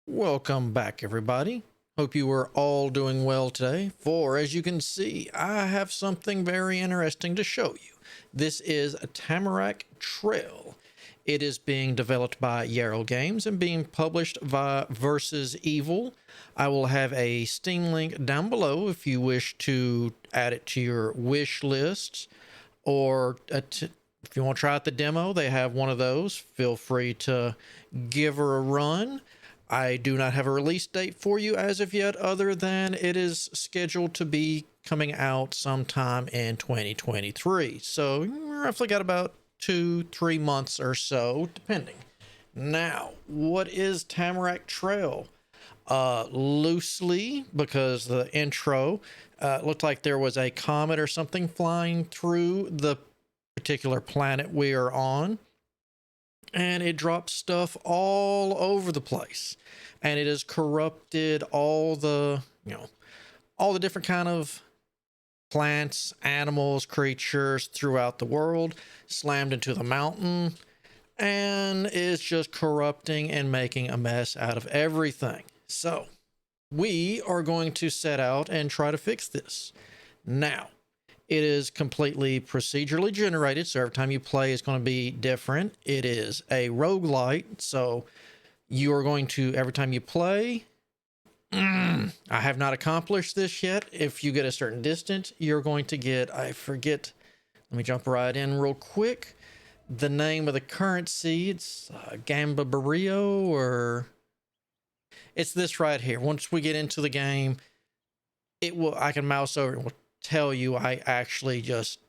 Welcome back, everybody. Hope you are all doing well today, for as you can see, I have something very interesting to show you. This is a Tamarak Trail. It is being developed by Yarrow Games and being published by Versus Evil. I will have a Steam link down below if you wish to add it to your wish lists, or if you want to try out the demo, they have one of those. Feel free to give her a run. I do not have a release date for you as of yet, other than it is scheduled to be coming out sometime in 2023. So roughly got about 2-3 months or so, depending. Now, what is Tamarak Trail? Loosely, because the intro looked like there was a comet or something flying through the particular planet we are on, and it drops stuff all over the place, and it has corrupted all the different kind of plants, animals, creatures throughout the world, slammed into the mountain, and is just corrupting and making a mess out of everything. So we are going to set out and try to fix this. Now, it is completely procedurally generated, so every time you play is going to be different. It is a roguelike, so you are going to, every time you play, I have not accomplished this yet. If you get a certain distance, you're going to get, I forget, let me jump right in real quick. The name of the currency, it's Gamba Barrio, or it's this right here. Once we get into the game, it will, I can mouse over, it will tell you I actually just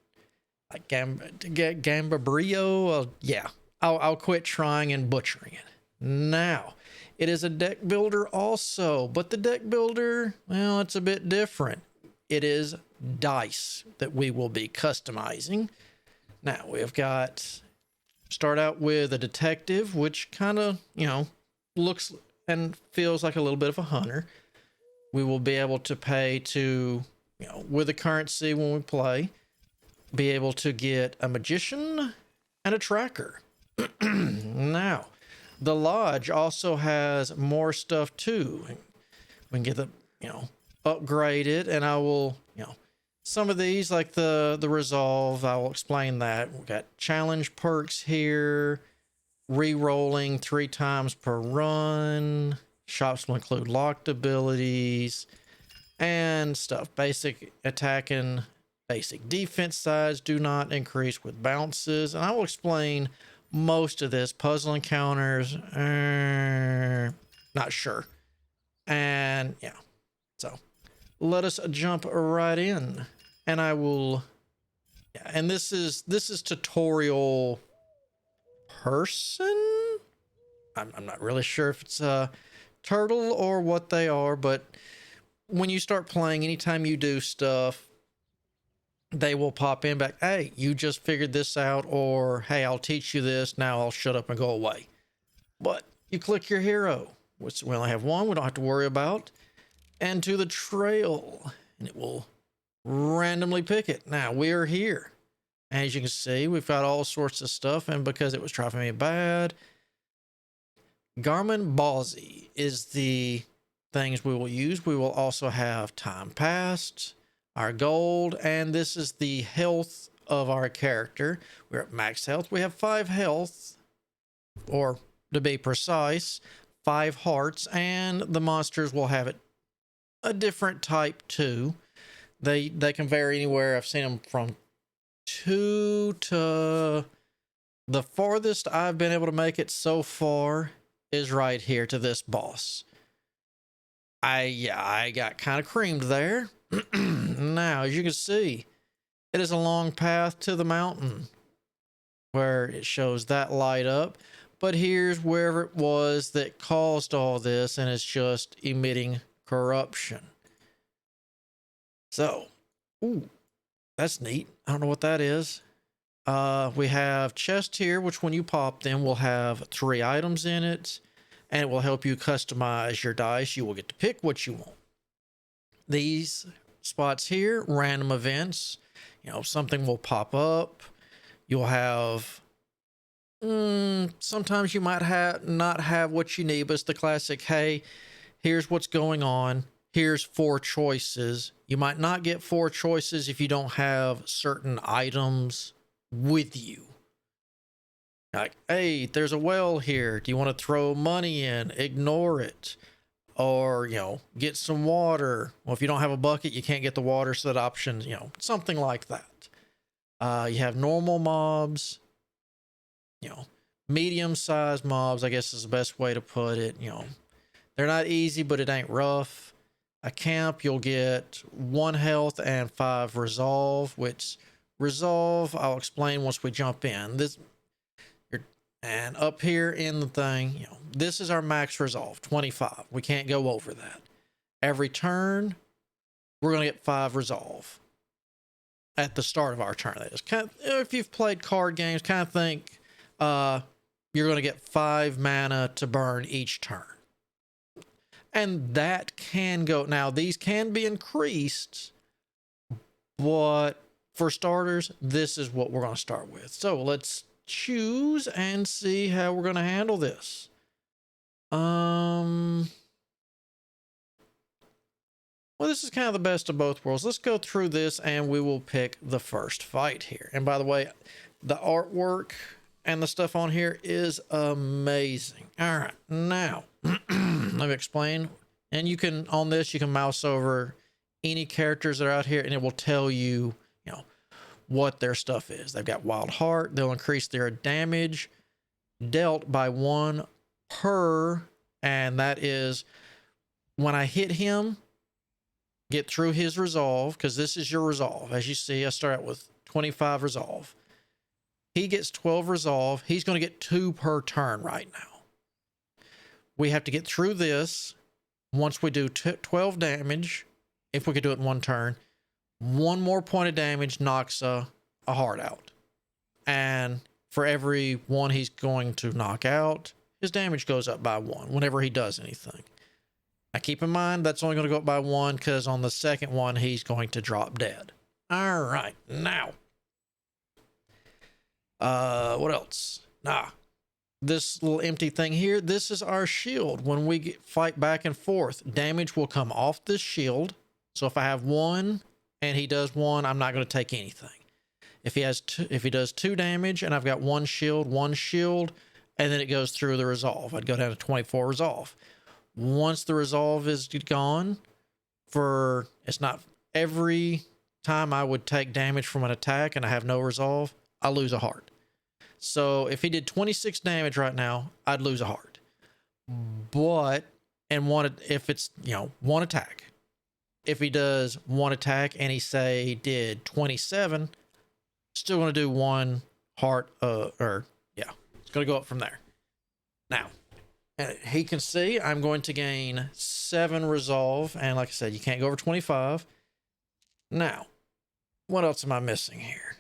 like Gamba Brio. Yeah, I'll quit trying and butchering it. Now, it is a deck builder also, but the deck builder, well, it's a bit different. It is dice that we will be customizing. Now, we've got, start out with a detective, which kind of, looks and feels like a little bit of a hunter. We will be able to pay to, with a currency when we play, be able to get a magician and a tracker. Now, the lodge also has more stuff too. We can get the, upgraded, and I will, some of these, like the resolve, I will explain that. We've got challenge perks here, re-rolling 3 times per run. Shops will include locked abilities and stuff. Basic attack and basic defense sides do not increase with bounces. And I will explain most of this. Puzzle encounters, not sure. And yeah, so let us jump right in. And I will, yeah, and this is tutorial person. I'm not really sure if it's a turtle or what they are, but when you start playing, anytime you do stuff, they will pop in back, hey, you just figured this out, or hey, I'll teach you this, now I'll shut up and go away. But you click your hero, which we only have one, we don't have to worry about, and to the trail, and it will randomly pick it. Now we are here. As you can see, we've got all sorts of stuff, and because it was driving me bad, Garmin Ballsy is the things we will use. We will also have time passed, our gold, and this is the health of our character. We're at max health. We have 5 health, or to be precise, 5 hearts, and the monsters will have it a different type too. They can vary anywhere. I've seen them from 2 to the farthest I've been able to make it so far is right here to this boss. I got kind of creamed there. Now, as you can see, it is a long path to the mountain where it shows that light up. But here's wherever it was that caused all this, and it's just emitting corruption. So, ooh, that's neat. I don't know what that is. We have chest here, which when you pop them will have 3 items in it, and it will help you customize your dice. You will get to pick what you want. These spots here, random events, something will pop up. You'll have Sometimes you might not have what you need, but it's the classic, hey, here's what's going on. Here's 4 choices. You might not get 4 choices if you don't have certain items with you. Like, hey, there's a well here. Do you want to throw money in? Ignore it. Or, get some water. Well, if you don't have a bucket, you can't get the water, so that option, something like that. You have normal mobs, medium-sized mobs, I guess is the best way to put it. They're not easy, but it ain't rough. A camp, you'll get 1 health and 5 resolve, which resolve I'll explain once we jump in. And up here in the thing, this is our max resolve, 25. We can't go over that. Every turn, we're going to get 5 resolve at the start of our turn. That is if you've played card games, kind of think you're going to get 5 mana to burn each turn. And that can go. Now, these can be increased, but for starters, this is what we're going to start with. So let's choose and see how we're going to handle this. Well, this is kind of the best of both worlds. Let's go through this and we will pick the first fight here. And by the way, the artwork and the stuff on here is amazing. All right, now let me explain. And you can, on this, you can mouse over any characters that are out here and it will tell you, what their stuff is. They've got Wild Heart. They'll increase their damage dealt by 1 per, and that is when I hit him, get through his resolve, because this is your resolve. As you see, I start out with 25 resolve. He gets 12 resolve. He's going to get 2 per turn right now. We have to get through this. Once we do 12 damage, if we could do it in 1 turn, 1 more point of damage knocks a heart out. And for every 1 he's going to knock out, his damage goes up by 1 whenever he does anything. Now keep in mind, that's only going to go up by 1 because on the second one, he's going to drop dead. All right, now. What else? This little empty thing here, this is our shield. When we fight back and forth, damage will come off this shield. So if I have 1 and he does 1, I'm not going to take anything. If he does 2 damage and I've got 1 shield, and then it goes through the resolve, I'd go down to 24 resolve. Once the resolve is gone, it's not every time I would take damage from an attack and I have no resolve, I lose a heart. So if he did 26 damage right now, I'd lose a heart. But, if it's, 1 attack. If he does 1 attack and he did 27, still going to do 1 heart, it's going to go up from there. Now, he can see I'm going to gain 7 resolve, and like I said, you can't go over 25. Now, what else am I missing here?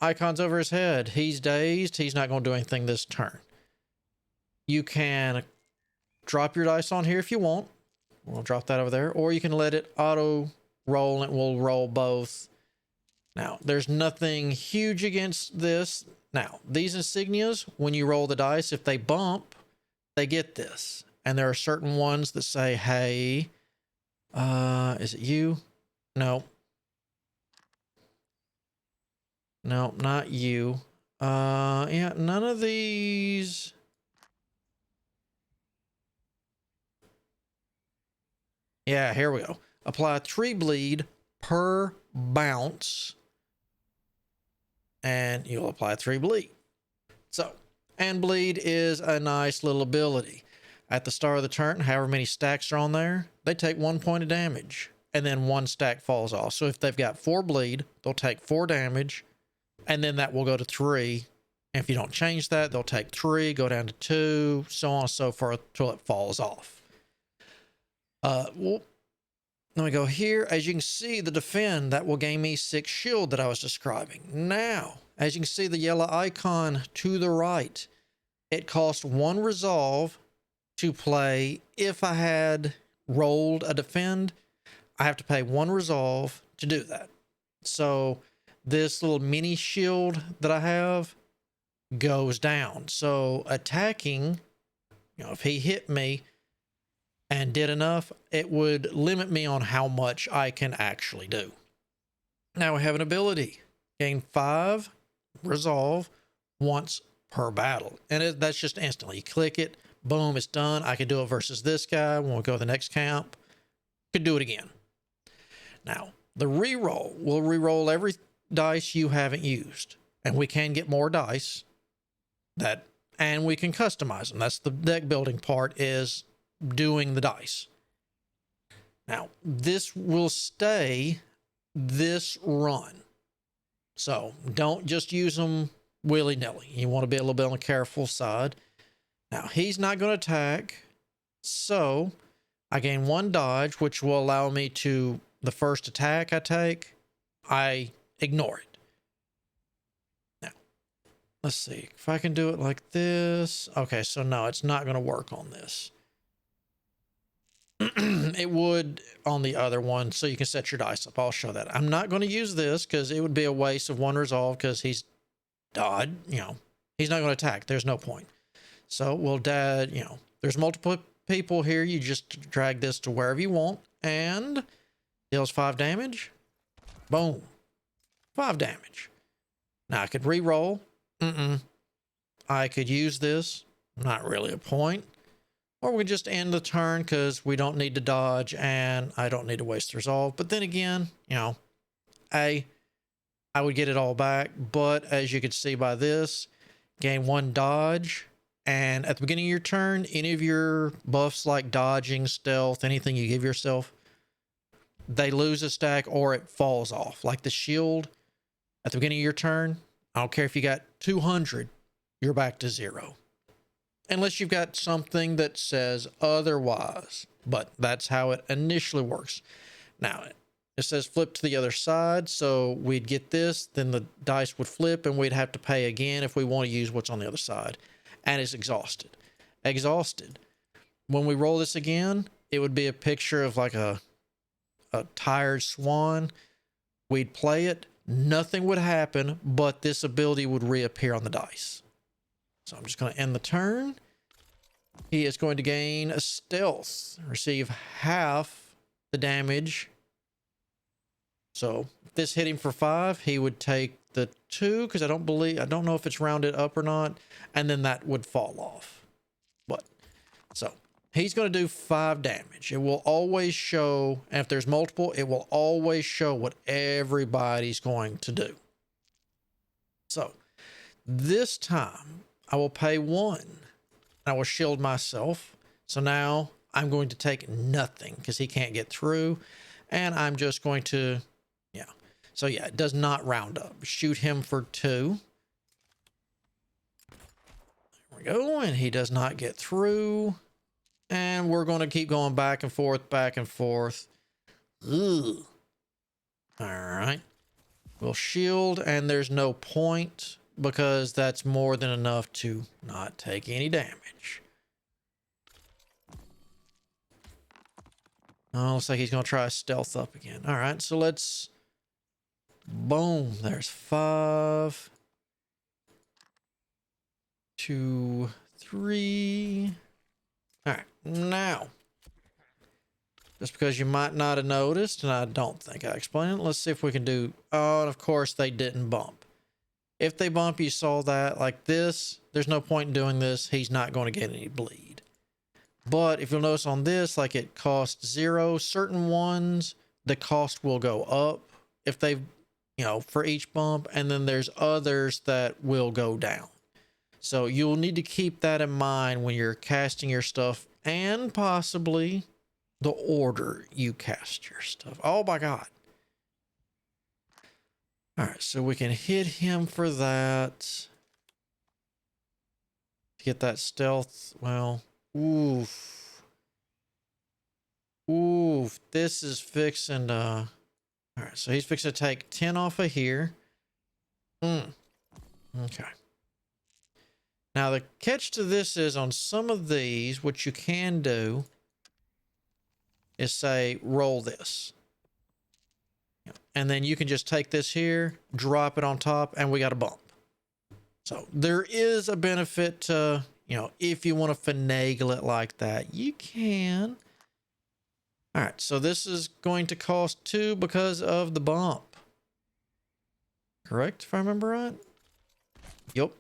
Icons over his head. He's dazed. He's not going to do anything this turn. You can drop your dice on here if you want. We'll drop that over there. Or you can let it auto roll and it will roll both. Now, there's nothing huge against this. Now, these insignias, when you roll the dice, if they bump, they get this. And there are certain ones that say, hey, is it you? No. No, not you. Yeah, none of these. Yeah, here we go. Apply 3 bleed per bounce. And you'll apply 3 bleed. So, and bleed is a nice little ability. At the start of the turn, however many stacks are on there, they take 1 point of damage. And then 1 stack falls off. So if they've got 4 bleed, they'll take 4 damage. And then that will go to 3. And if you don't change that, they'll take 3, go down to 2, so on and so forth until it falls off. Well, let me go here. As you can see, the defend, that will gain me 6 shield that I was describing. Now, as you can see, the yellow icon to the right, it cost 1 resolve to play. If I had rolled a defend, I have to pay 1 resolve to do that. So this little mini shield that I have, goes down. So attacking, if he hit me and did enough, it would limit me on how much I can actually do. Now we have an ability. Gain 5 resolve once per battle. And that's just instantly. You click it, boom, it's done. I can do it versus this guy when we go to the next camp. Could do it again. Now, the reroll will reroll every dice you haven't used. And we can get more dice. And we can customize them. That's the deck building part, is doing the dice. Now, this will stay this run. So don't just use them willy-nilly. You want to be a little bit on the careful side. Now, he's not going to attack. So I gain 1 dodge, which will allow me to, the first attack I take, I ignore it. Now, let's see. If I can do it like this. Okay, so no, it's not going to work on this. It would on the other one, so you can set your dice up. I'll show that. I'm not going to use this because it would be a waste of 1 resolve because he's dodged. He's not going to attack. There's no point. So we'll there's multiple people here. You just drag this to wherever you want and deals 5 damage. Boom. 5 damage. Now I could re-roll. I could use this. Not really a point. Or we just end the turn because we don't need to dodge and I don't need to waste resolve. But then again, I would get it all back. But as you can see by this, gain 1 dodge. And at the beginning of your turn, any of your buffs like dodging, stealth, anything you give yourself, they lose a stack or it falls off. Like the shield at the beginning of your turn, I don't care if you got 200, you're back to 0. Unless you've got something that says otherwise. But that's how it initially works. Now, it says flip to the other side. So we'd get this, then the dice would flip, and we'd have to pay again if we want to use what's on the other side. And it's exhausted. Exhausted. When we roll this again, it would be a picture of like a tired swan. We'd play it. Nothing would happen, but this ability would reappear on the dice. So I'm just going to end the turn. He is going to gain a stealth, receive half the damage. So if this hit him for 5, he would take the 2 because I don't know if it's rounded up or not, and then that would fall off. But so he's going to do 5 damage. It will always show, and if there's multiple, it will always show what everybody's going to do. So this time I will pay 1. I will shield myself. So now I'm going to take nothing because he can't get through. And I'm just going to, So it does not round up. Shoot him for 2. There we go. And he does not get through. And we're going to keep going back and forth, back and forth. Ugh. All right. We'll shield, and there's no point, because that's more than enough to not take any damage. Oh, looks like he's going to try stealth up again. All right, so let's... Boom. There's 5. 2, 3. All right, now, just because you might not have noticed, and I don't think I explained it, let's see if we can do... Oh, and of course, they didn't bump. If they bump, you saw that like this, there's no point in doing this. He's not going to get any bleed. But if you'll notice on this, like it costs 0, certain ones, the cost will go up if they, for each bump. And then there's others that will go down. So you'll need to keep that in mind when you're casting your stuff, and possibly the order you cast your stuff. Oh my God. All right, so we can hit him for that. To get that stealth, well, oof. Oof, this is fixing to... All right, so he's fixing to take 10 off of here. Okay. Now, the catch to this is on some of these, what you can do is say, roll this. And then you can just take this here, drop it on top, and we got a bump. So there is a benefit to, you know, if you want to finagle it like that, you can. All right, so this is going to cost 2 because of the bump. Correct, if I remember right? Yep.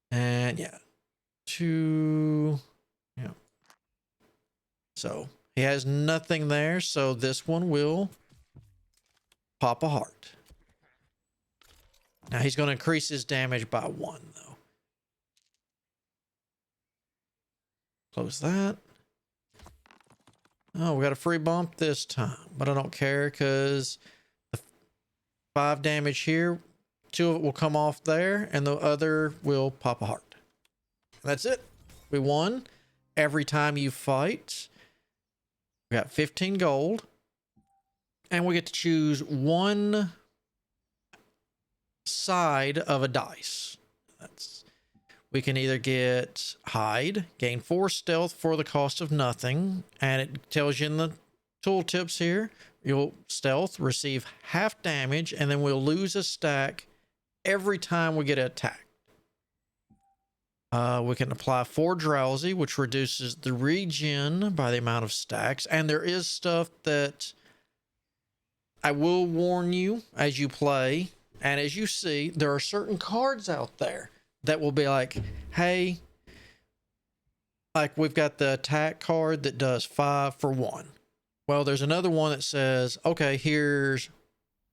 And yeah, 2. Yeah. So he has nothing there, so this one will pop a heart. Now he's going to increase his damage by 1, though. Close that. Oh, we got a free bump this time, but I don't care because the 5 damage here, 2 of it will come off there, and the other will pop a heart. That's it. We won. Every time you fight, we got 15 gold, and we get to choose one side of a dice. We can either get hide, gain 4 stealth for the cost of nothing, and it tells you in the tooltips here, you'll stealth, receive half damage, and then we'll lose a stack every time we get attacked. We can apply 4 drowsy, which reduces the regen by the amount of stacks, and there is stuff that I will warn you as you play, and as you see, there are certain cards out there that will be like, hey, like we've got the attack card that does 5 for 1. Well, there's another one that says, okay, here's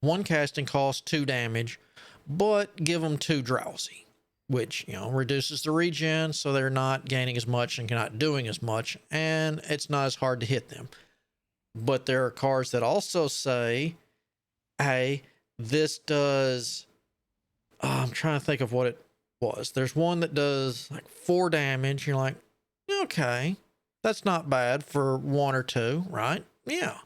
1 casting cost, 2 damage, but give them 2 drowsy, which, you know, reduces the regen, so they're not gaining as much and not doing as much, and it's not as hard to hit them. But there are cards that also say, hey, this does, I'm trying to think of what it was. There's one that does like 4 damage. You're like, okay, that's not bad for 1 or 2, right? Yeah.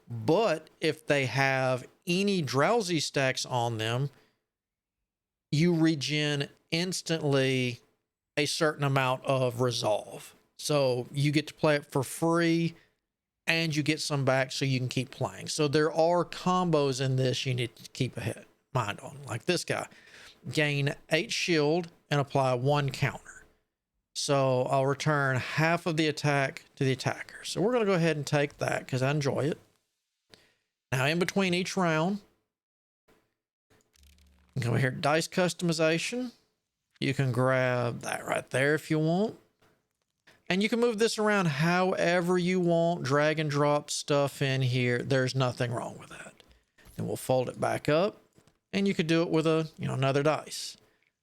But if they have any drowsy stacks on them, you regen instantly a certain amount of resolve. So you get to play it for free and you get some back so you can keep playing. So there are combos in this you need to keep a mind on. Like this guy. Gain 8 shield and apply 1 counter. So I'll return half of the attack to the attacker. So we're going to go ahead and take that because I enjoy it. Now in between each round, you can go here, dice customization. You can grab that right there if you want. And you can move this around however you want, drag and drop stuff in here. There's nothing wrong with that. Then we'll fold it back up. And you could do it with a, you know, another dice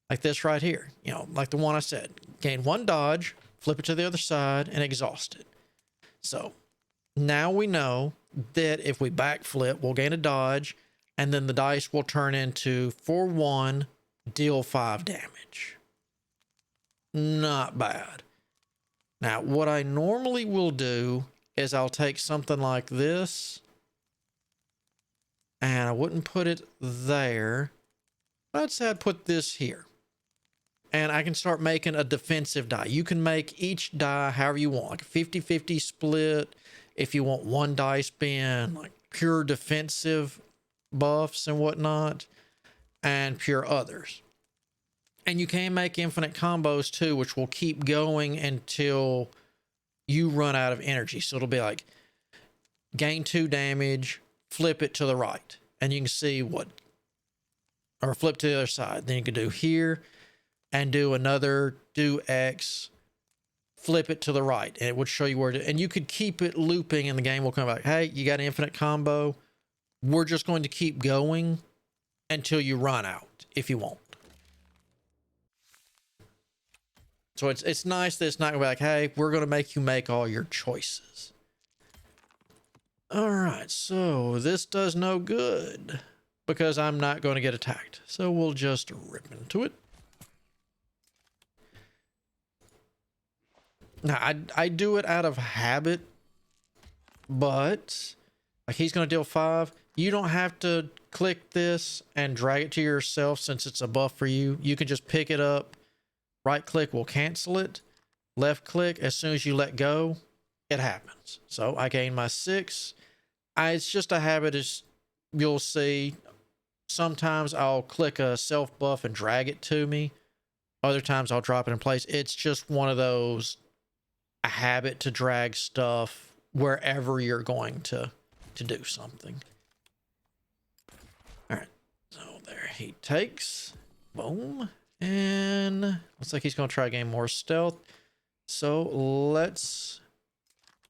like this right here, you know, like the one I said, gain 1 dodge, flip it to the other side and exhaust it. So now we know that if we backflip, we'll gain a dodge and then the dice will turn into for 1, deal 5 damage. Not bad. Now, what I normally will do is I'll take something like this. And I wouldn't put it there. I'd say I'd put this here. And I can start making a defensive die. You can make each die however you want. Like a 50-50 split. If you want 1 die spin. Like pure defensive buffs and whatnot. And pure others. And you can make infinite combos too. Which will keep going until you run out of energy. So it'll be like gain 2 damage. Flip it to the right and you can see what, or flip to the other side. Then you can do here and do another, do X, flip it to the right and it would show you where to, and you could keep it looping and the game will come back. Hey, you got an infinite combo. We're just going to keep going until you run out if you want. So it's nice that it's not gonna be like, hey, we're going to make you make all your choices. All right, so this does no good because I'm not going to get attacked. So we'll just rip into it. Now, I do it out of habit, but like he's going to deal 5. You don't have to click this and drag it to yourself since it's a buff for you. You can just pick it up. Right click will cancel it. Left click, as soon as you let go, it happens. So I gain my 6. It's just a habit. you'll see sometimes I'll click a self buff and drag it to me. Other times I'll drop it in place. It's just one of those, a habit to drag stuff wherever you're going to do something. All right, so there he takes. Boom. And looks like he's going to try to gain more stealth. So let's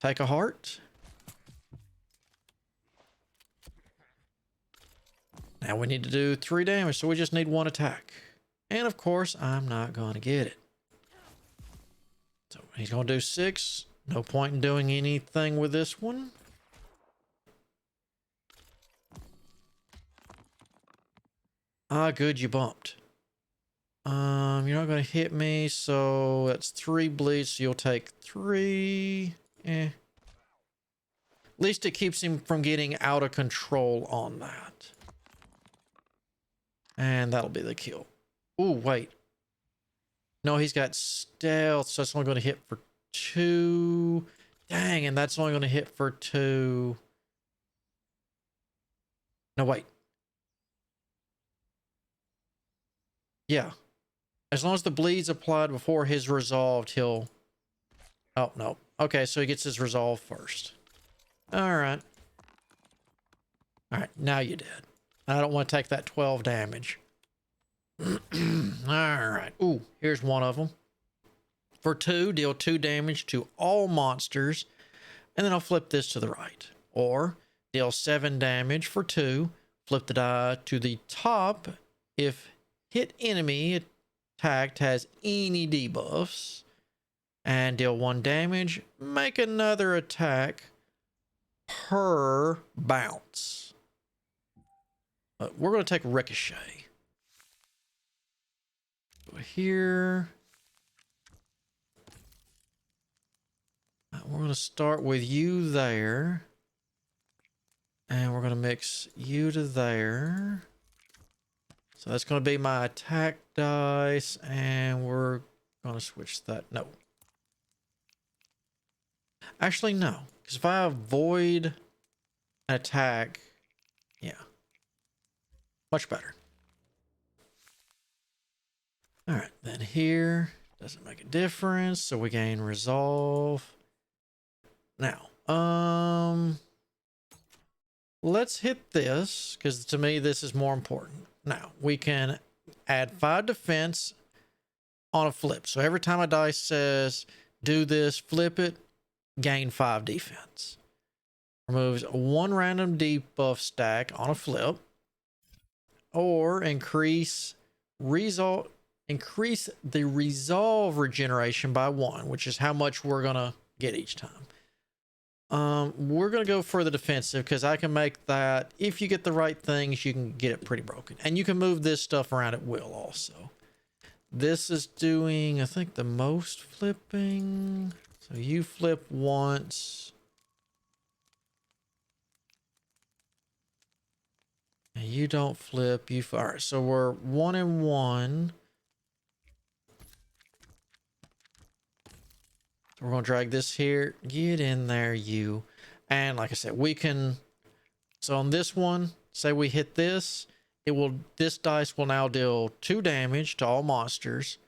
take a heart. Now we need to do 3 damage, so we just need 1 attack. And of course, I'm not going to get it. So he's going to do 6. No point in doing anything with this one. Ah, good, you bumped. You're not going to hit me, so that's 3 bleeds, so you'll take 3. At least it keeps him from getting out of control on that. And that'll be the kill. Ooh, wait. No, he's got stealth, so that's only going to hit for 2. Dang, and that's only going to hit for 2. No, wait. Yeah. As long as the bleed's applied before his resolved, he'll... Oh, no. Okay, so he gets his resolve first. Alright. Alright, now you did. I don't want to take that 12 damage. Alright. Ooh, here's one of them. For 2, deal 2 damage to all monsters. And then I'll flip this to the right. Or, deal 7 damage for 2. Flip the die to the top if hit enemy attacked has any debuffs. And deal 1 damage. Make another attack per bounce. But we're going to take Ricochet. Go here. We're going to start with you there. And we're going to mix you to there. So that's going to be my attack dice. And we're going to switch that. No. Actually, no. Because if I avoid an attack, yeah. Much better. Alright, then here. Doesn't make a difference. So we gain resolve. Now, let's hit this, because to me this is more important. Now, we can add 5 defense on a flip. So every time a dice says, do this, flip it, gain 5 defense. Removes 1 random debuff stack on a flip. Or increase the resolve regeneration by 1, which is how much we're going to get each time. We're going to go for the defensive because I can make that, if you get the right things, you can get it pretty broken. And you can move this stuff around at will also. This is doing, I think, the most flipping. So you flip once. And you don't flip. All right, so we're 1 and 1. We're going to drag this here. Get in there, you. And like I said, we can... So on this one, say we hit this, this dice will now deal 2 damage to all monsters.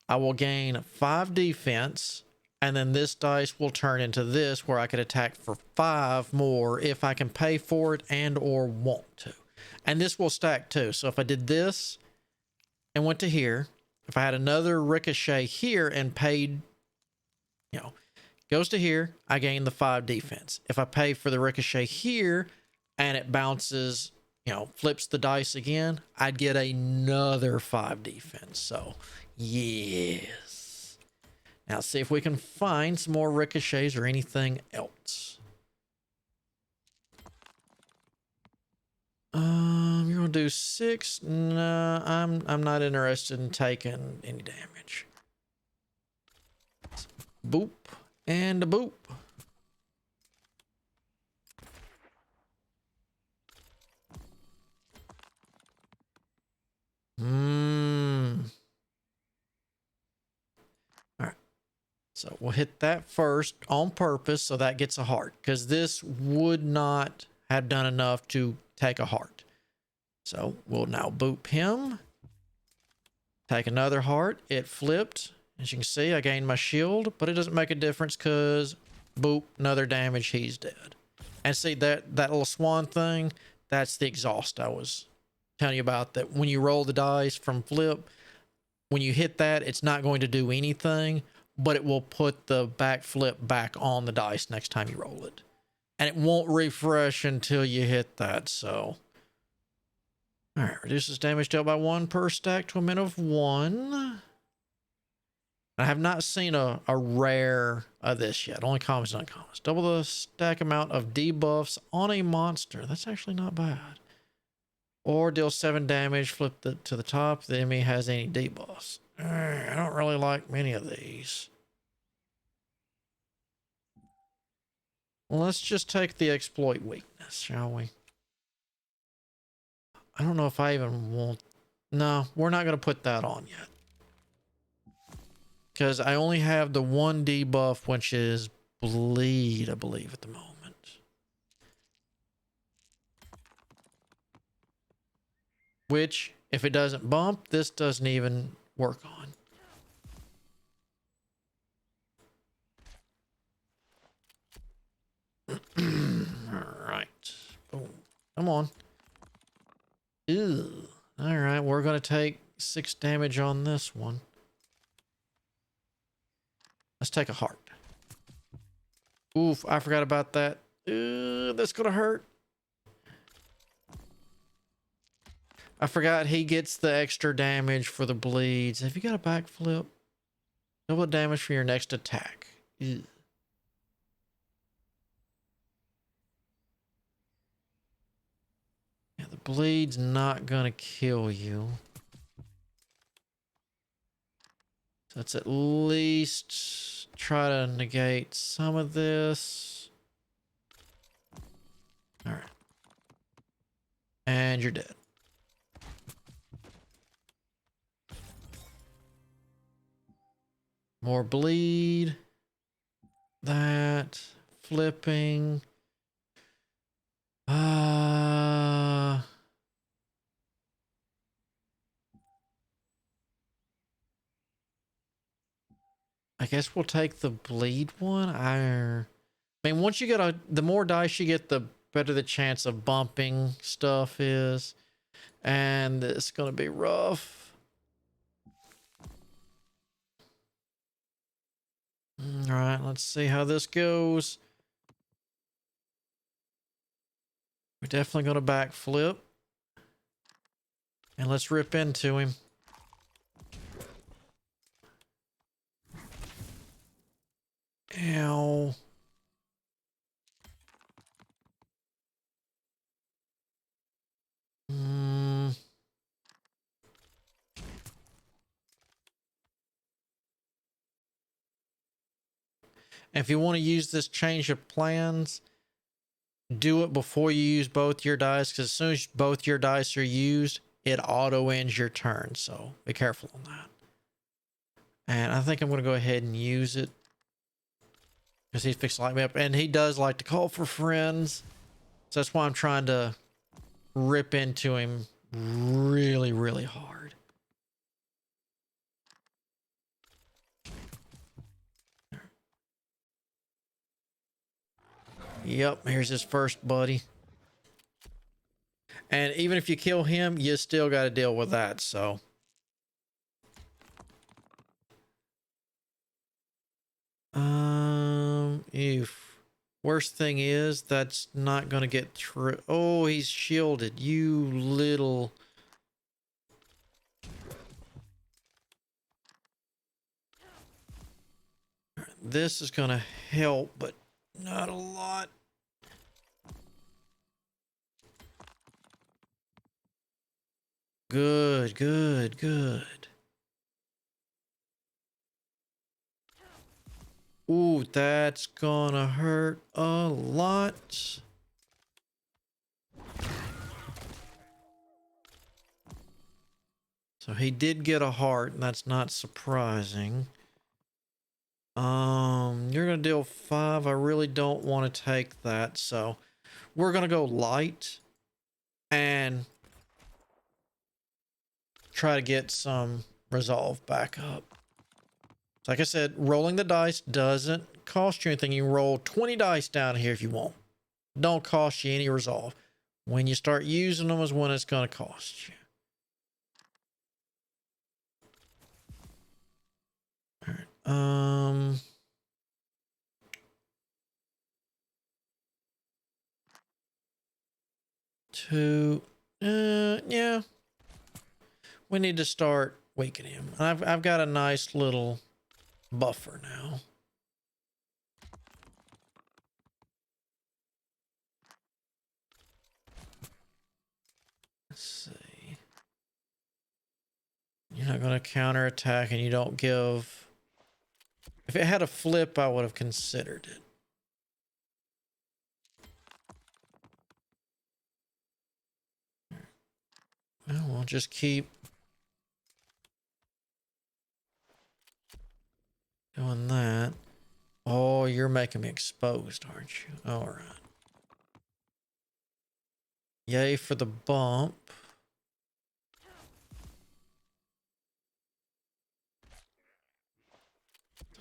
I will gain 5 defense. And then this dice will turn into this, where I could attack for 5 more if I can pay for it and or want to. And this will stack too. So if I did this and went to here, if I had another ricochet here and paid... You know, goes to here, I gain the 5 defense. If I pay for the ricochet here and it bounces, you know, flips the dice again, I'd get another 5 defense. So, yes. Now, see if we can find some more ricochets or anything else. You're gonna do 6. No, I'm not interested in taking any damage. Boop and a boop. All right. So we'll hit that first on purpose, so that gets a heart, because this would not have done enough to take a heart. So we'll now boop him. Take another heart. It flipped. As you can see, I gained my shield, but it doesn't make a difference because boop, another damage, he's dead. And see that little swan thing, that's the exhaust I was telling you about, that when you roll the dice from flip, when you hit that, it's not going to do anything, but it will put the back flip back on the dice next time you roll it. And it won't refresh until you hit that, so. All right, reduces damage dealt by 1 per stack to a min of 1. I have not seen a rare of this yet. Only commons and uncommons. Double the stack amount of debuffs on a monster. That's actually not bad. Or deal 7 damage, flip it to the top. The enemy has any debuffs. I don't really like many of these. Well, let's just take the exploit weakness, shall we? I don't know if I even want... No, we're not going to put that on yet. Because I only have the 1 debuff, which is bleed, I believe, at the moment. Which, if it doesn't bump, this doesn't even work on. Alright. Boom. Come on. Ew. Alright, we're going to take 6 damage on this one. Let's take a heart. Oof, I forgot about that. That's going to hurt. I forgot he gets the extra damage for the bleeds. Have you got a backflip? Double damage for your next attack. Ew. Yeah, the bleed's not going to kill you. So let's at least try to negate some of this. All right. And you're dead. More bleed. That. Flipping. I guess we'll take the bleed one. I mean, once you get the more dice you get, the better the chance of bumping stuff is. And it's going to be rough. All right, let's see how this goes. We're definitely going to backflip. And let's rip into him. Ow. If you want to use this change of plans, do it before you use both your dice, because as soon as both your dice are used, it auto ends your turn. So be careful on that. And I think I'm going to go ahead and use it because he's fixed to light me up, and he does like to call for friends. So that's why I'm trying to rip into him really, really hard. Yep, here's his first buddy. And even if you kill him, you still got to deal with that, so. If worst thing is, that's not going to get through. Oh, he's shielded. You little. This is going to help, but not a lot. Good, good, good. Ooh, that's gonna hurt a lot. So he did get a heart, and that's not surprising. You're gonna deal 5. I really don't want to take that, so we're gonna go light. and try to get some resolve back up. So like I said, rolling the dice doesn't cost you anything. You roll 20 dice down here if you want. Don't cost you any resolve. When you start using them is when it's going to cost you. All right. Yeah. We need to start weakening him. I've got a nice little buffer now. Let's see. You're not going to counterattack and you don't give... If it had a flip, I would have considered it. Well, we'll just keep doing that. Oh, you're making me exposed, aren't you? All right. Yay for the bump.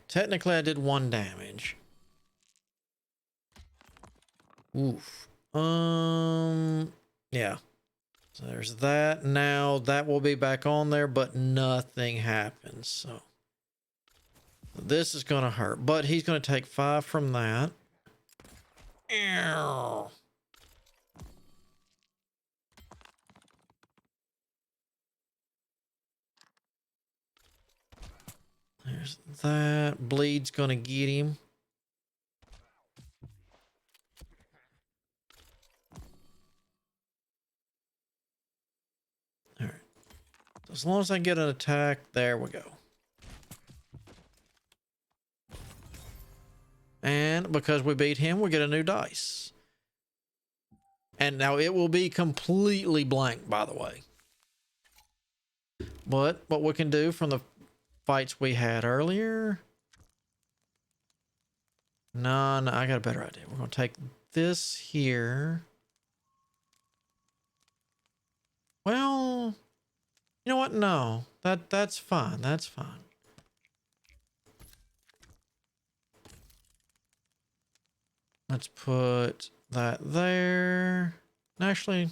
Technically, I did 1 damage. Oof. Yeah. So there's that. Now that will be back on there, but nothing happens. So this is going to hurt, but he's going to take 5 from that. Ow. There's that. Bleed's going to get him. All right. So as long as I get an attack, there we go. And because we beat him, we get a new dice. And now it will be completely blank, by the way. But what we can do from the fights we had earlier... No, I got a better idea. We're going to take this here. Well, you know what? No, that's fine. That's fine. Let's put that there. Actually,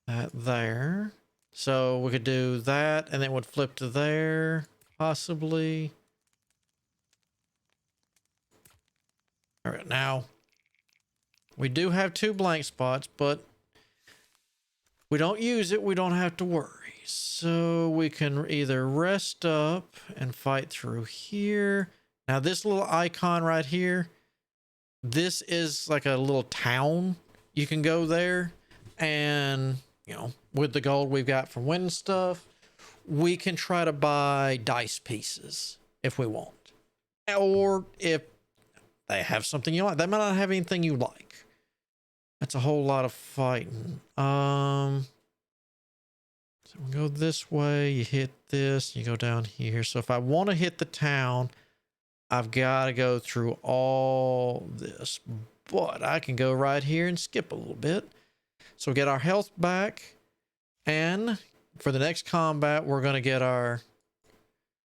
that there. So we could do that and then it would flip to there, possibly. All right, now we do have 2 blank spots, but we don't use it. We don't have to worry. So we can either rest up and fight through here. Now this little icon right here, this is like a little town. You can go there and, you know, with the gold we've got from winning stuff, we can try to buy dice pieces if we want. Or if they have something you like. They might not have anything you like. That's a whole lot of fighting. So we go this way, you hit this, you go down here. So if I want to hit the town, I've got to go through all this. But I can go right here and skip a little bit. So we get our health back. And for the next combat, we're going to get our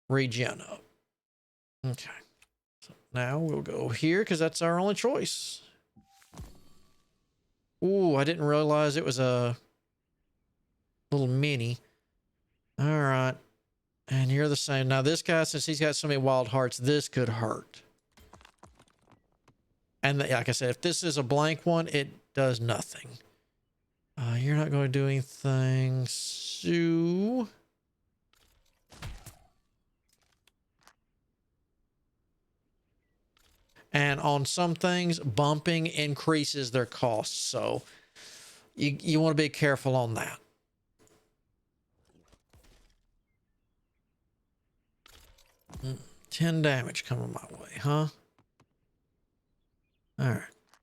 regen up. Okay. So now we'll go here because that's our only choice. Ooh, I didn't realize it was a little mini. All right. And you're the same. Now this guy, since he's got so many wild hearts, this could hurt. And like I said, if this is a blank one, it does nothing. You're not going to do anything. So... And on some things, bumping increases their costs. So you want to be careful on that. Mm, 10 damage coming my way, huh? All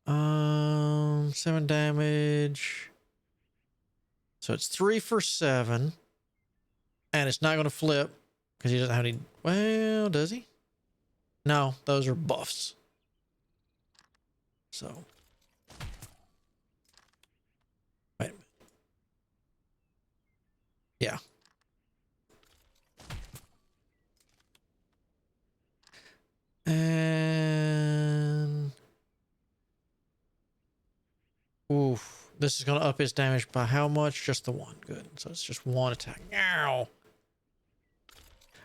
right. 7 damage. So it's 3 for 7. And it's not going to flip because he doesn't have any. Well, does he? No, those are buffs. So, wait a minute. Yeah. And oof, this is going to up his damage by how much? Just the one. Good. So it's just one attack. Ow.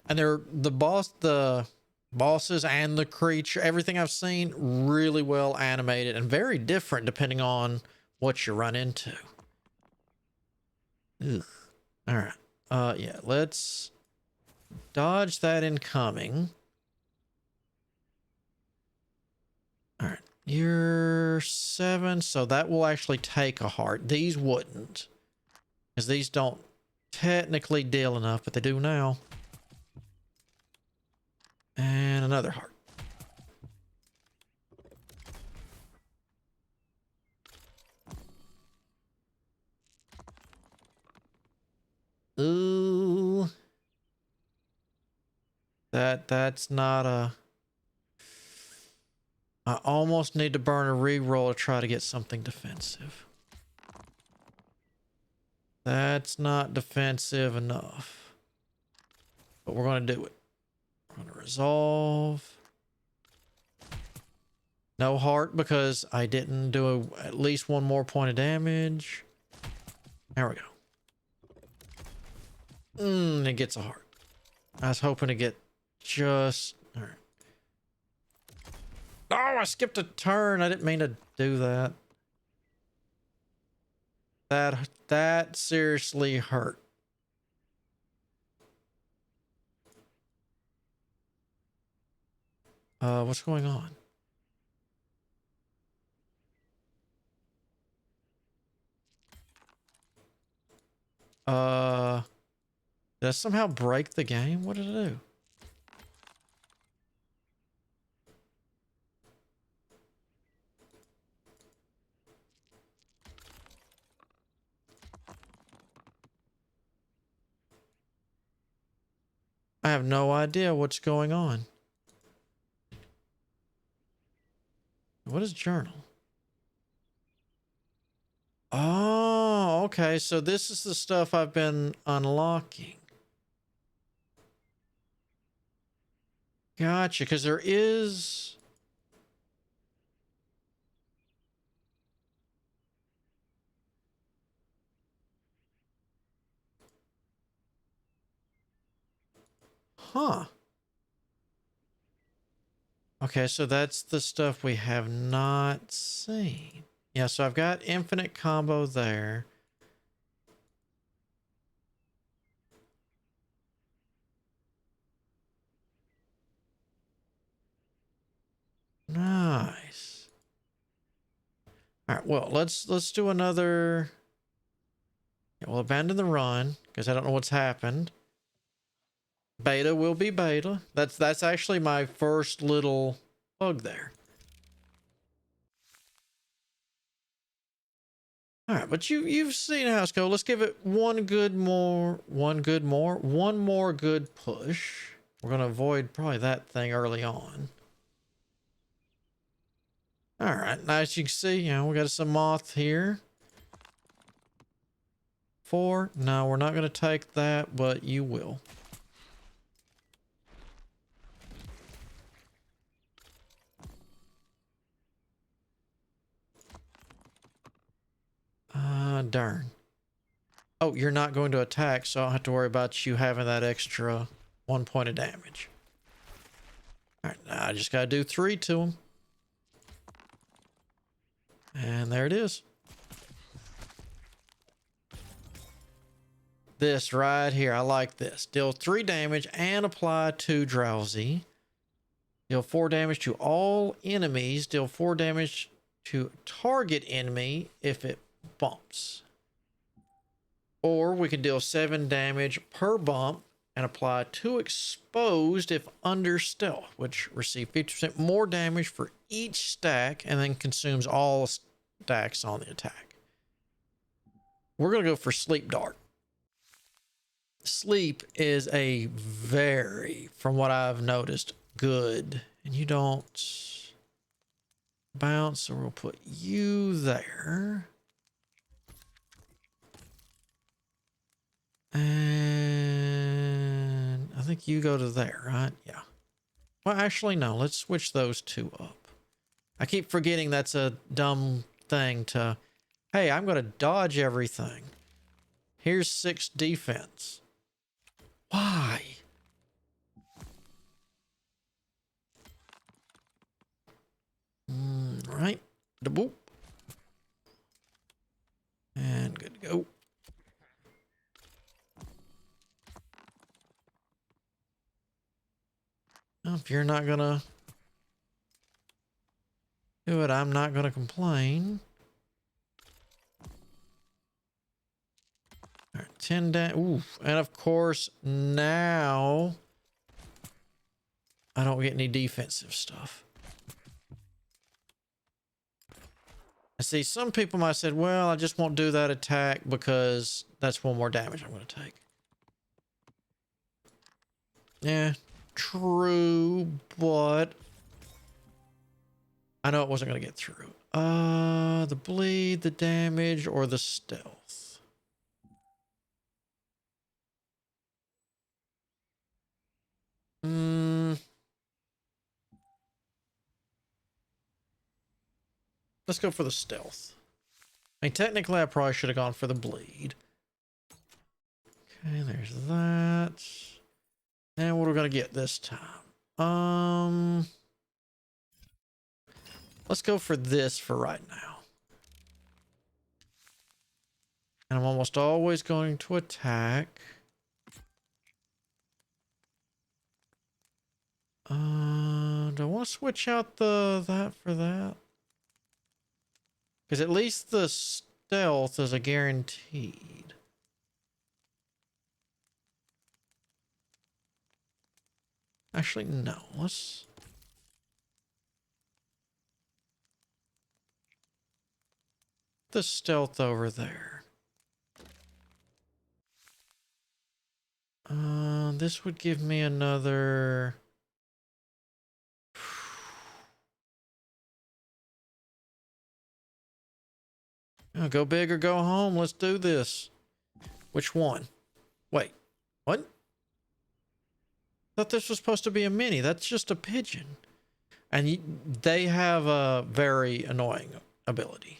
And they're the bosses and the creature, everything I've seen, really well animated and very different depending on what you run into. Ugh. All right. Yeah, let's dodge that incoming. All right. You're 7, so that will actually take a heart. These wouldn't, because these don't technically deal enough, but they do now. And another heart. Ooh. That's not a... I almost need to burn a reroll to try to get something defensive. That's not defensive enough. But we're going to do it. We're going to resolve. No heart because I didn't do at least one more point of damage. There we go. It gets a heart. I was hoping to get just... All right. Oh, I skipped a turn. I didn't mean to do that. That seriously hurt. What's going on? Did I somehow break the game? What did I do? I have no idea what's going on. What is journal? Oh, okay. So this is the stuff I've been unlocking. Gotcha. Because there is... Huh. Okay, so that's the stuff we have not seen. Yeah, so I've got infinite combo there. Nice. All right, well, let's do another. Yeah, we'll abandon the run because I don't know what's happened. Beta will be beta. That's actually my first little bug there. All right, but you've seen how it's go. Let's give it one more good push. We're gonna avoid probably that thing early on. All right, now as you can see, you know, we got some moth here. 4. No, we're not gonna take that, but you will. Darn. Oh, you're not going to attack, so I don't have to worry about you having that extra 1 point of damage. All right, now I just got to do 3 to him. And there it is. This right here, I like this. Deal 3 damage and apply 2 drowsy. Deal 4 damage to all enemies. Deal 4 damage to target enemy if it bumps. Or we can deal 7 damage per bump and apply 2 exposed if under stealth, which receive 50% more damage for each stack and then consumes all stacks on the attack. We're going to go for Sleep Dart. Sleep is a very, from what I've noticed, good. And you don't bounce, so we'll put you there. And I think you go to there, right? Yeah. Well, actually, no. Let's switch those two up. I keep forgetting that's a dumb thing to... Hey, I'm going to dodge everything. Here's 6 defense. Why? Right. Da boop. And good to go. Well, if you're not going to do it, I'm not going to complain. All right, 10 down. Ooh, and of course, now I don't get any defensive stuff. I see some people might have said, well, I just won't do that attack because that's 1 more damage I'm going to take. Yeah, true, but I know it wasn't going to get through. The bleed, the damage, or the stealth. Let's go for the stealth. I mean, technically, I probably should have gone for the bleed. Okay, there's that. And what are we going to get this time? Let's go for this for right now. And I'm almost always going to attack. Do I want to switch out that for that? Because at least the stealth is a guaranteed. Actually, no. Let's... the stealth over there. This would give me another... Oh, go big or go home. Let's do this. Which one? Wait, what? Thought this was supposed to be a mini. That's just a pigeon. And they have a very annoying ability.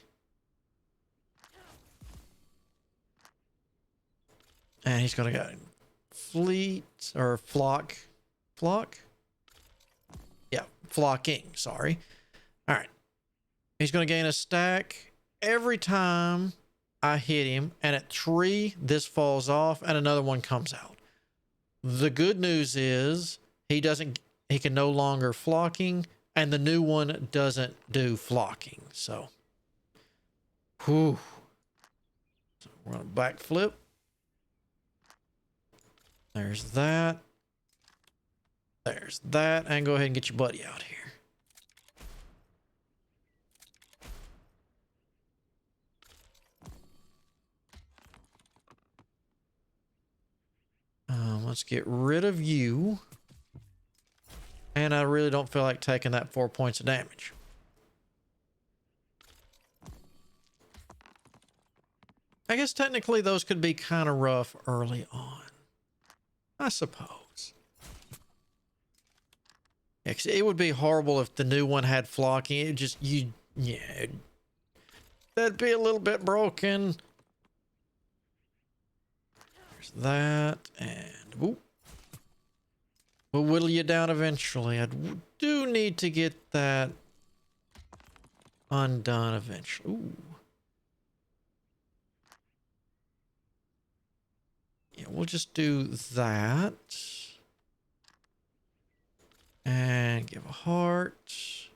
And he's going to go fleet or flock. Flock? Yeah, flocking. Sorry. All right. He's going to gain a stack every time I hit him. And at 3, this falls off and another one comes out. The good news is he can no longer flocking, and the new one doesn't do flocking. So, whew. So we're going to backflip. There's that. There's that. And go ahead and get your buddy out here. Let's get rid of you. And I really don't feel like taking that 4 points of damage. I guess technically those could be kind of rough early on. I suppose. Yeah, 'cause it would be horrible if the new one had flocking. It just, yeah. That'd be a little bit broken. There's that, and whoop. We'll whittle you down eventually. I do need to get that undone eventually. Ooh. Yeah, we'll just do that. And give a heart.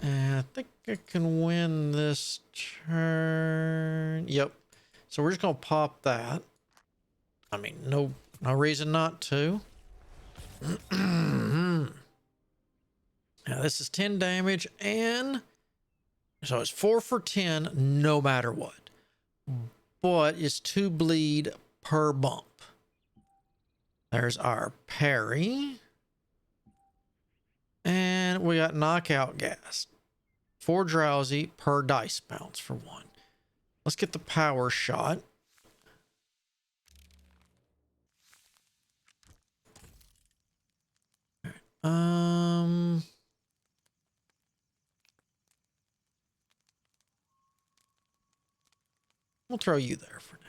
And I think I can win this turn. Yep. So we're just going to pop that. I mean, no reason not to. Now this is 10 damage, and so it's 4 for 10 no matter what. But it's 2 bleed per bump. There's our parry. And we got knockout gas. 4 drowsy per dice bounce for 1. Let's get the power shot. We'll throw you there for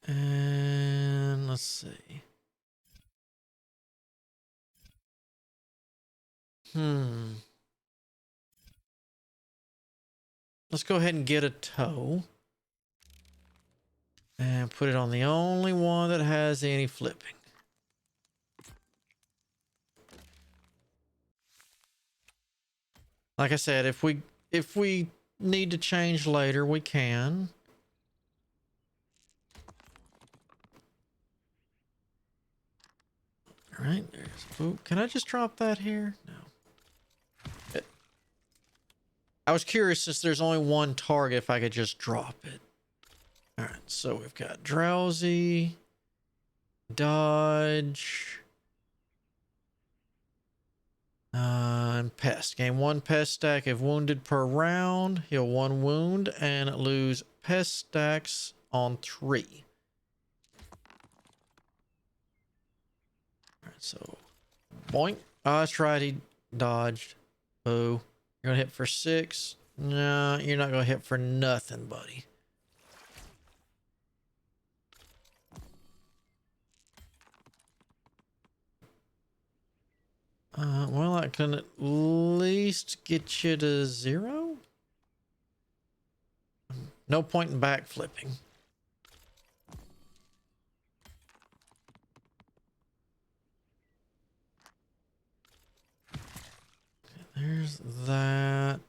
now. And let's see. Let's go ahead and get a toe. And put it on the only one that has any flipping. Like I said, if we need to change later, we can. All right, there's. Ooh, can I just drop that here? No. I was curious, since there's only one target, if I could just drop it. All right, so we've got drowsy, dodge, and pest. Gain 1 pest stack if wounded per round. Heal 1 wound and lose pest stacks on 3. All right, so boink. Oh, that's right. He dodged. Oh, you're gonna hit for 6. No, you're not gonna hit for nothing, buddy. Well, I can at least get you to 0. No point in back flipping. There's that.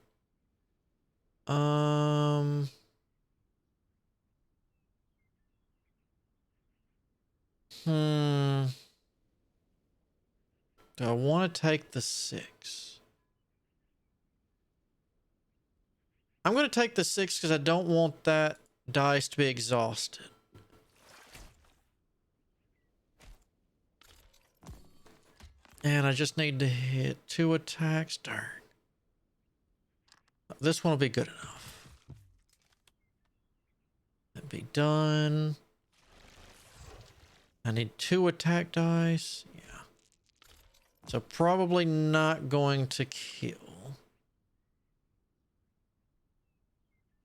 Do I want to take the 6? I'm going to take the 6 because I don't want that dice to be exhausted. And I just need to hit 2 attacks. Darn. This one will be good enough. That'd be done. I need 2 attack dice. Yeah. So probably not going to kill.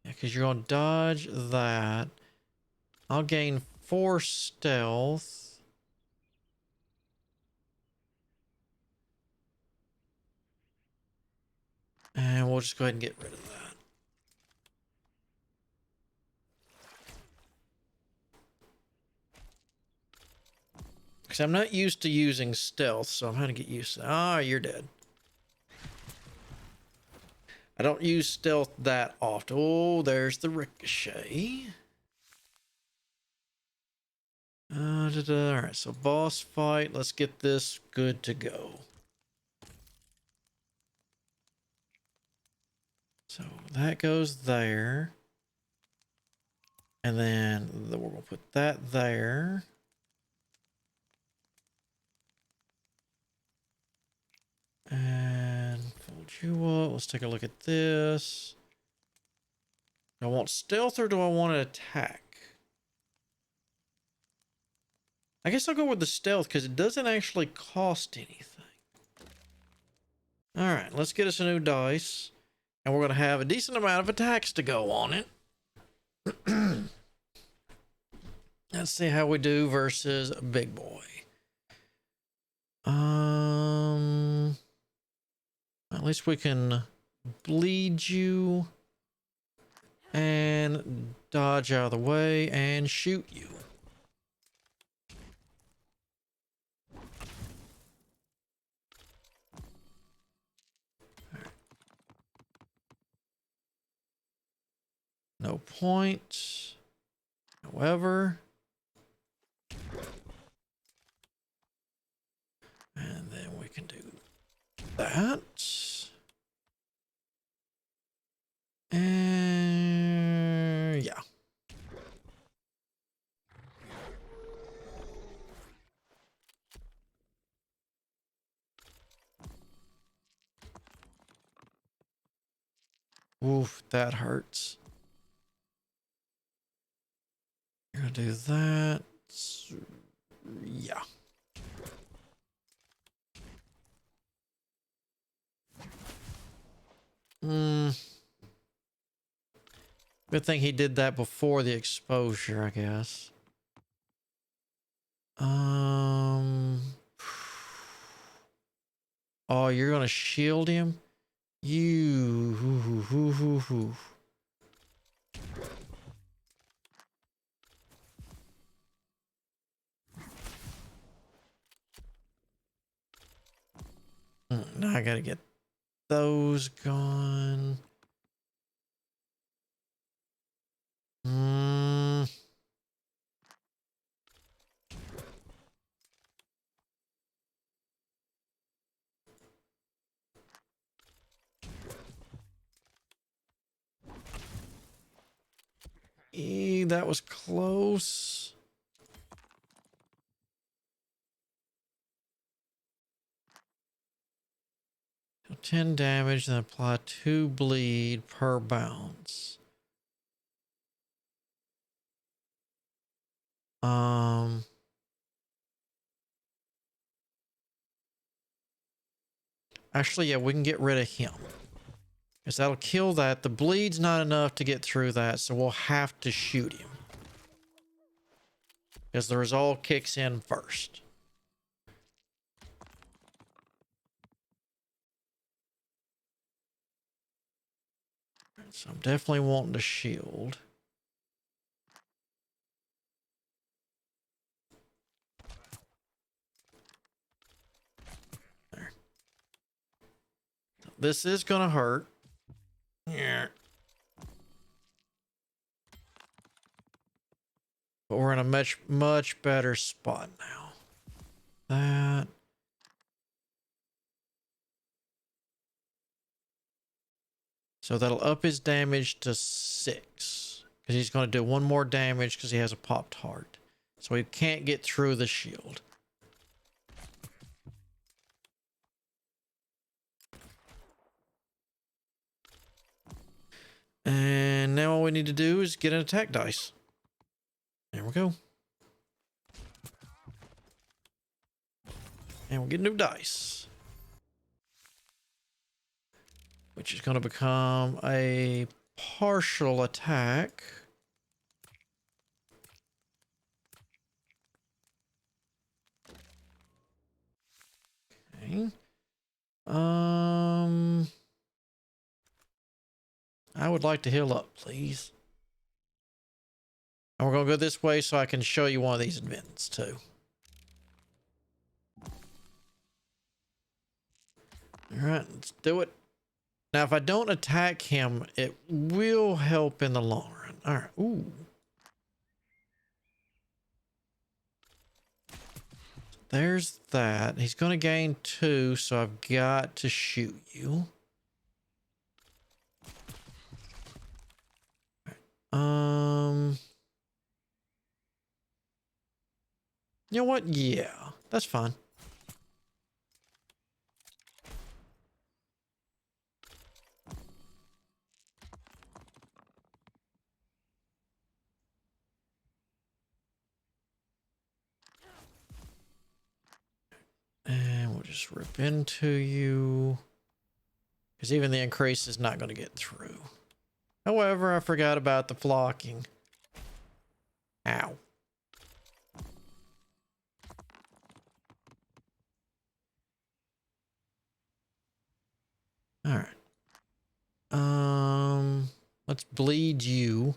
Yeah, because you're going to dodge that. I'll gain 4 stealth. And we'll just go ahead and get rid of that. Because I'm not used to using stealth, so I'm going to get used to that. Ah, you're dead. I don't use stealth that often. Oh, there's the ricochet. All right, so boss fight. Let's get this good to go. So that goes there. And then we're going to put that there. And fold you up. Let's take a look at this. Do I want stealth or do I want to attack? I guess I'll go with the stealth because it doesn't actually cost anything. All right, let's get us a new dice. And we're going to have a decent amount of attacks to go on it. Let's see how we do versus a big boy. At least we can bleed you and dodge out of the way and shoot you. No point. However. And then we can do that. And yeah. Oof, that hurts. You're gonna do that. Yeah. Hmm. Good thing he did that before the exposure, I guess. Oh, you're gonna shield him? You. Now I gotta get those gone. Hmm. That was close. So 10 damage, then apply 2 bleed per bounce. Actually, yeah, we can get rid of him. Because that'll kill that. The bleed's not enough to get through that, so we'll have to shoot him. Because the resolve kicks in first. So I'm definitely wanting to shield. There. This is going to hurt. Yeah. But we're in a much better spot now. That. So that'll up his damage to 6. Because he's going to do 1 more damage because he has a popped heart. So he can't get through the shield. And now all we need to do is get an attack dice. There we go. And we'll get new dice. Which is going to become a partial attack. Okay. I would like to heal up, please. And we're going to go this way so I can show you one of these events too. All right, let's do it. Now, if I don't attack him, it will help in the long run. All right. Ooh. There's that. He's going to gain 2, so I've got to shoot you. You know what? Yeah, that's fine. And we'll just rip into you. Because even the increase is not going to get through. However, I forgot about the flocking. Ow. Alright. Let's bleed you.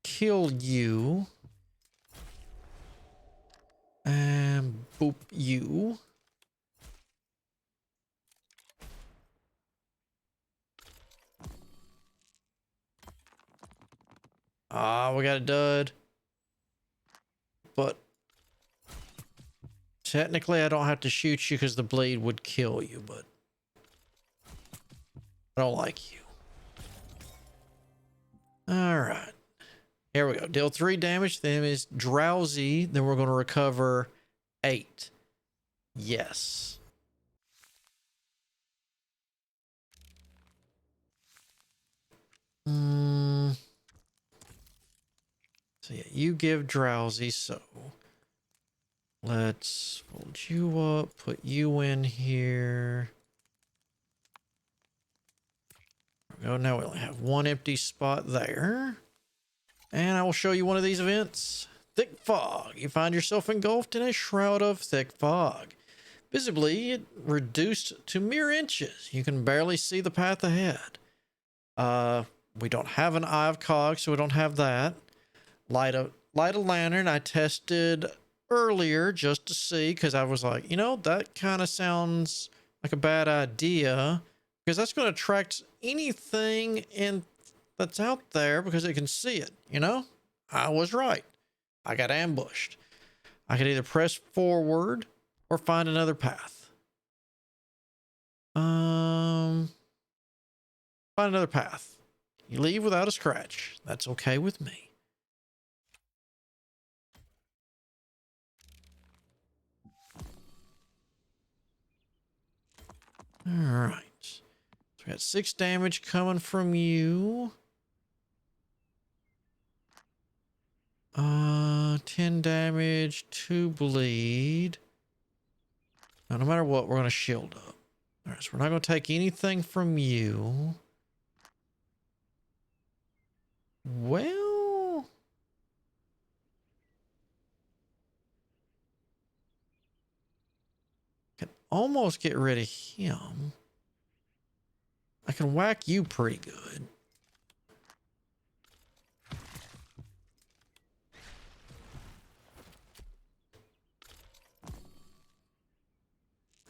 Kill you. And boop you. Ah, we got a dud. But technically I don't have to shoot you because the bleed would kill you, but I don't like you. Alright. Here we go. Deal 3 damage. Then is drowsy. Then we're going to recover 8. Yes. So yeah, you give drowsy, so let's fold you up, put you in here. There we go. Now we only have one empty spot there. And I will show you one of these events. Thick fog. You find yourself engulfed in a shroud of thick fog. Visibly, it reduced to mere inches. You can barely see the path ahead. We don't have an eye of cog, so we don't have that. Light a lantern. I tested earlier just to see, because I was like, you know, that kind of sounds like a bad idea, because that's going to attract anything in that's out there because it can see it, you know? I was right. I got ambushed. I could either press forward or find another path. Find another path. You leave without a scratch. That's okay with me. All right. So we got 6 damage coming from you. 10 damage, 2 bleed. Now, no matter what, we're going to shield up. All right, so we're not going to take anything from you. Well, can almost get rid of him. I can whack you pretty good.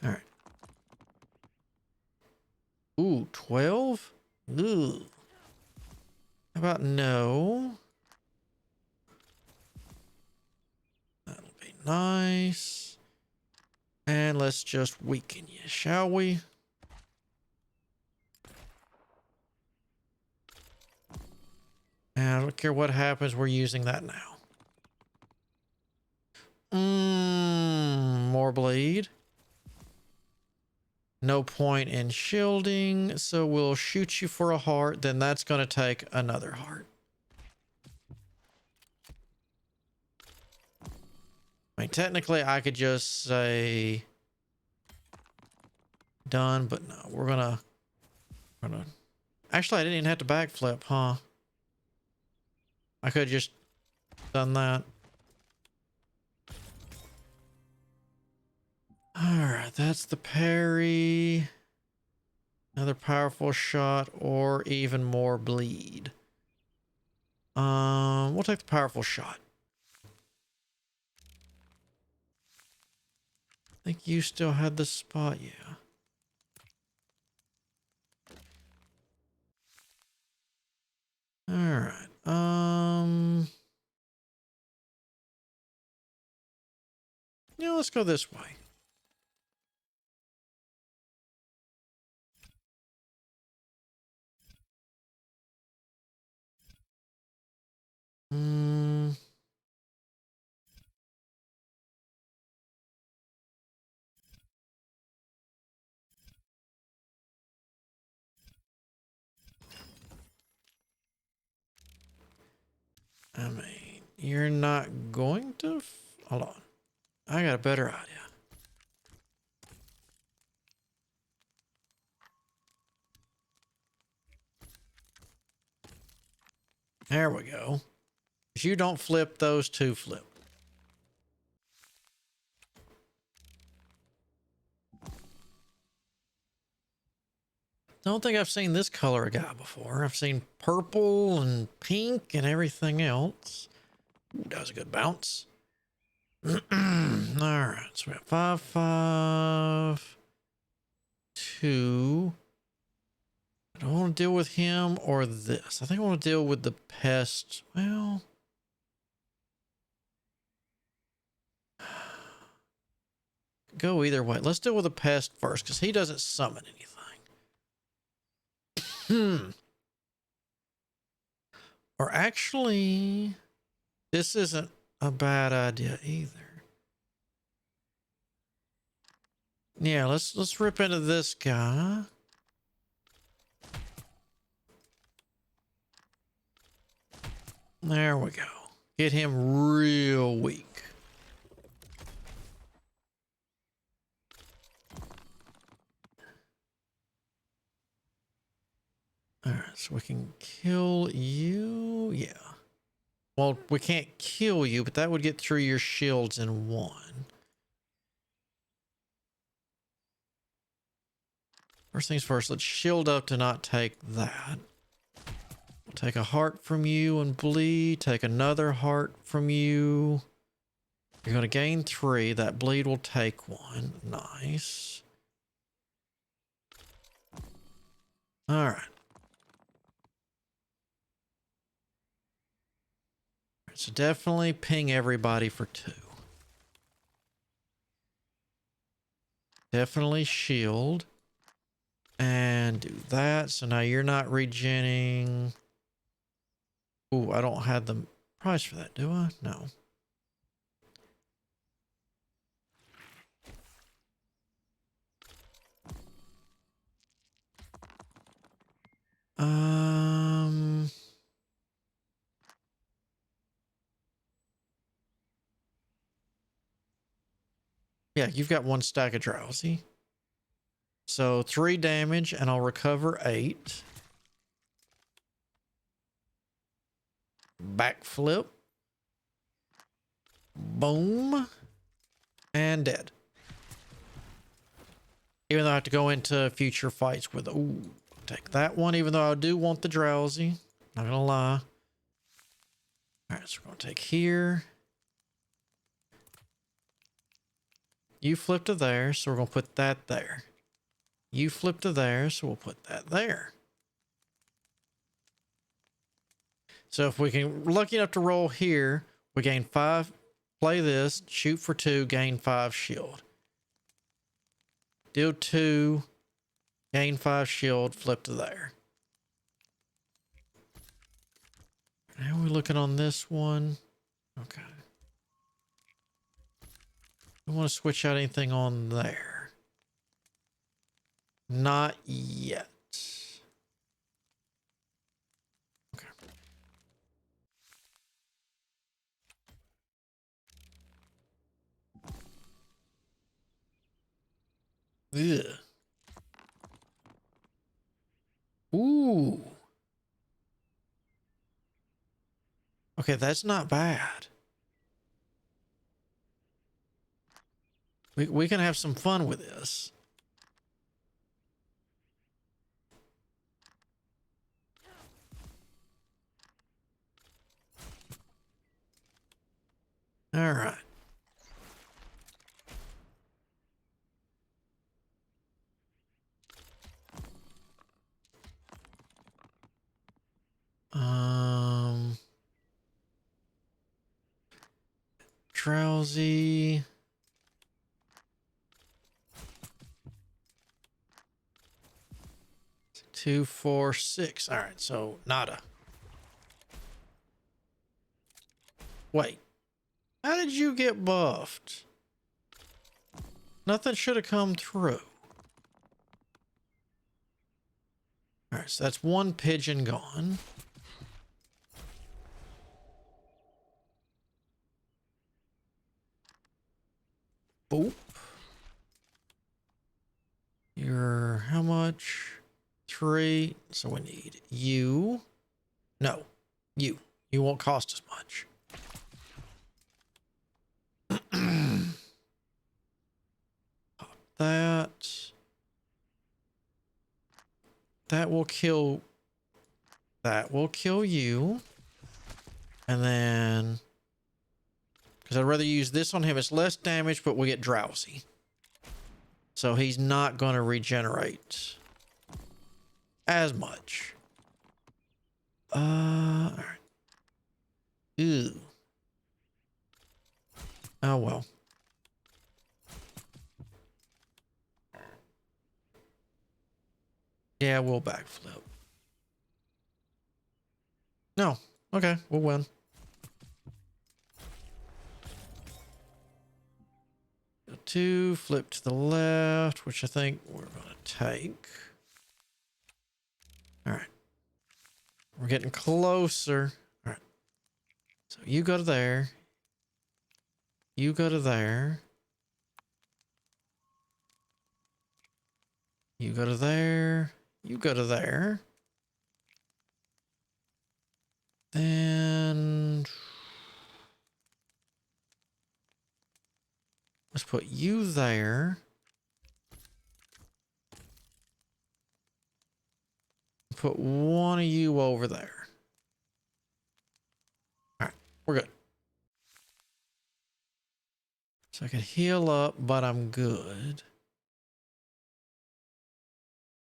All right. Ooh, 12? Ooh. How about no? That'll be nice. And let's just weaken you, shall we? And I don't care what happens, we're using that now. More bleed. No point in shielding, so we'll shoot you for a heart, then that's going to take another heart. I mean, technically, I could just say done, but no, we're gonna. Actually, I didn't even have to backflip, huh? I could have just done that. Alright, that's the parry. Another powerful shot or even more bleed. We'll take the powerful shot. I think you still had the spot, yeah. Alright, yeah, let's go this way. I mean, you're not going to... Hold on. I got a better idea. There we go. If you don't flip, those two flip. Don't think I've seen this color of guy before. I've seen purple and pink and everything else. Ooh, that was a good bounce. All right, so we have 5, 5, 2. I don't want to deal with him or this. I think I want to deal with the pest. Well, go either way. Let's deal with the pest first because he doesn't summon anything. Or actually, this isn't a bad idea either. Yeah, let's rip into this guy. There we go. Get him real weak. All right, so we can kill you. Yeah. Well, we can't kill you, but that would get through your shields in one. First things first, let's shield up to not take that. We'll take a heart from you and bleed. Take another heart from you. You're going to gain 3. That bleed will take 1. Nice. All right. So definitely ping everybody for 2. Definitely shield. And do that. So now you're not regenning. Ooh, I don't have the price for that, do I? No. Yeah, you've got 1 stack of drowsy. So 3 damage and I'll recover 8. Backflip. Boom. And dead. Even though I have to go into future fights with, ooh, take that one, even though I do want the drowsy. Not gonna lie. Alright, so we're gonna take here. You flip to there, so we're gonna put that there. You flip to there, so we'll put that there. So if we can, lucky enough to roll here, we gain 5, play this, shoot for 2, gain 5 shield. Deal 2, gain 5 shield, flip to there. How are we looking on this one? Okay. We want to switch out anything on there. Not yet. Okay. Ugh. Ooh. Okay, that's not bad. We can have some fun with this. All right. Drowsy. Two, 4, 6. All right, so nada. Wait, how did you get buffed? Nothing should have come through. All right, so that's 1 pigeon gone. Boop. You're how much? 3. So we need you. No, you. You won't cost as much. Pop that. That will kill. That will kill you. And then, because I'd rather use this on him. It's less damage, but we get drowsy. So he's not going to regenerate as much. All right. Ew. Oh, well. Yeah, we'll backflip. No. Okay, we'll win. 2, flip to the left, which I think we're going to take. All right. We're getting closer. All right. So you go to there. You go to there. You go to there. You go to there. Then let's put you there. Put one of you over there. All right, we're good. So I can heal up, but I'm good.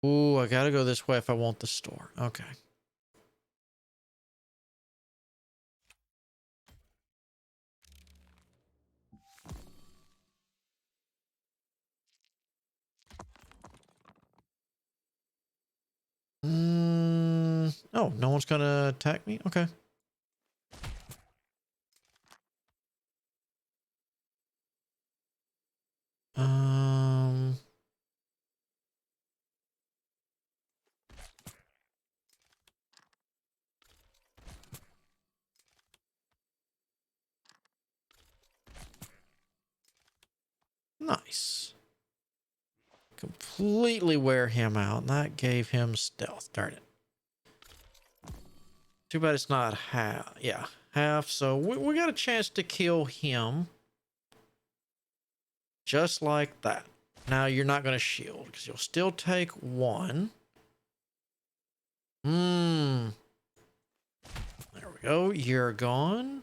Ooh, I gotta go this way if I want the store. Okay. Oh, no one's gonna attack me? Okay. Um, nice. Completely wear him out. And that gave him stealth. Darn it. Too bad it's not half. Yeah, half. So we got a chance to kill him. Just like that. Now you're not going to shield because you'll still take one. There we go. You're gone.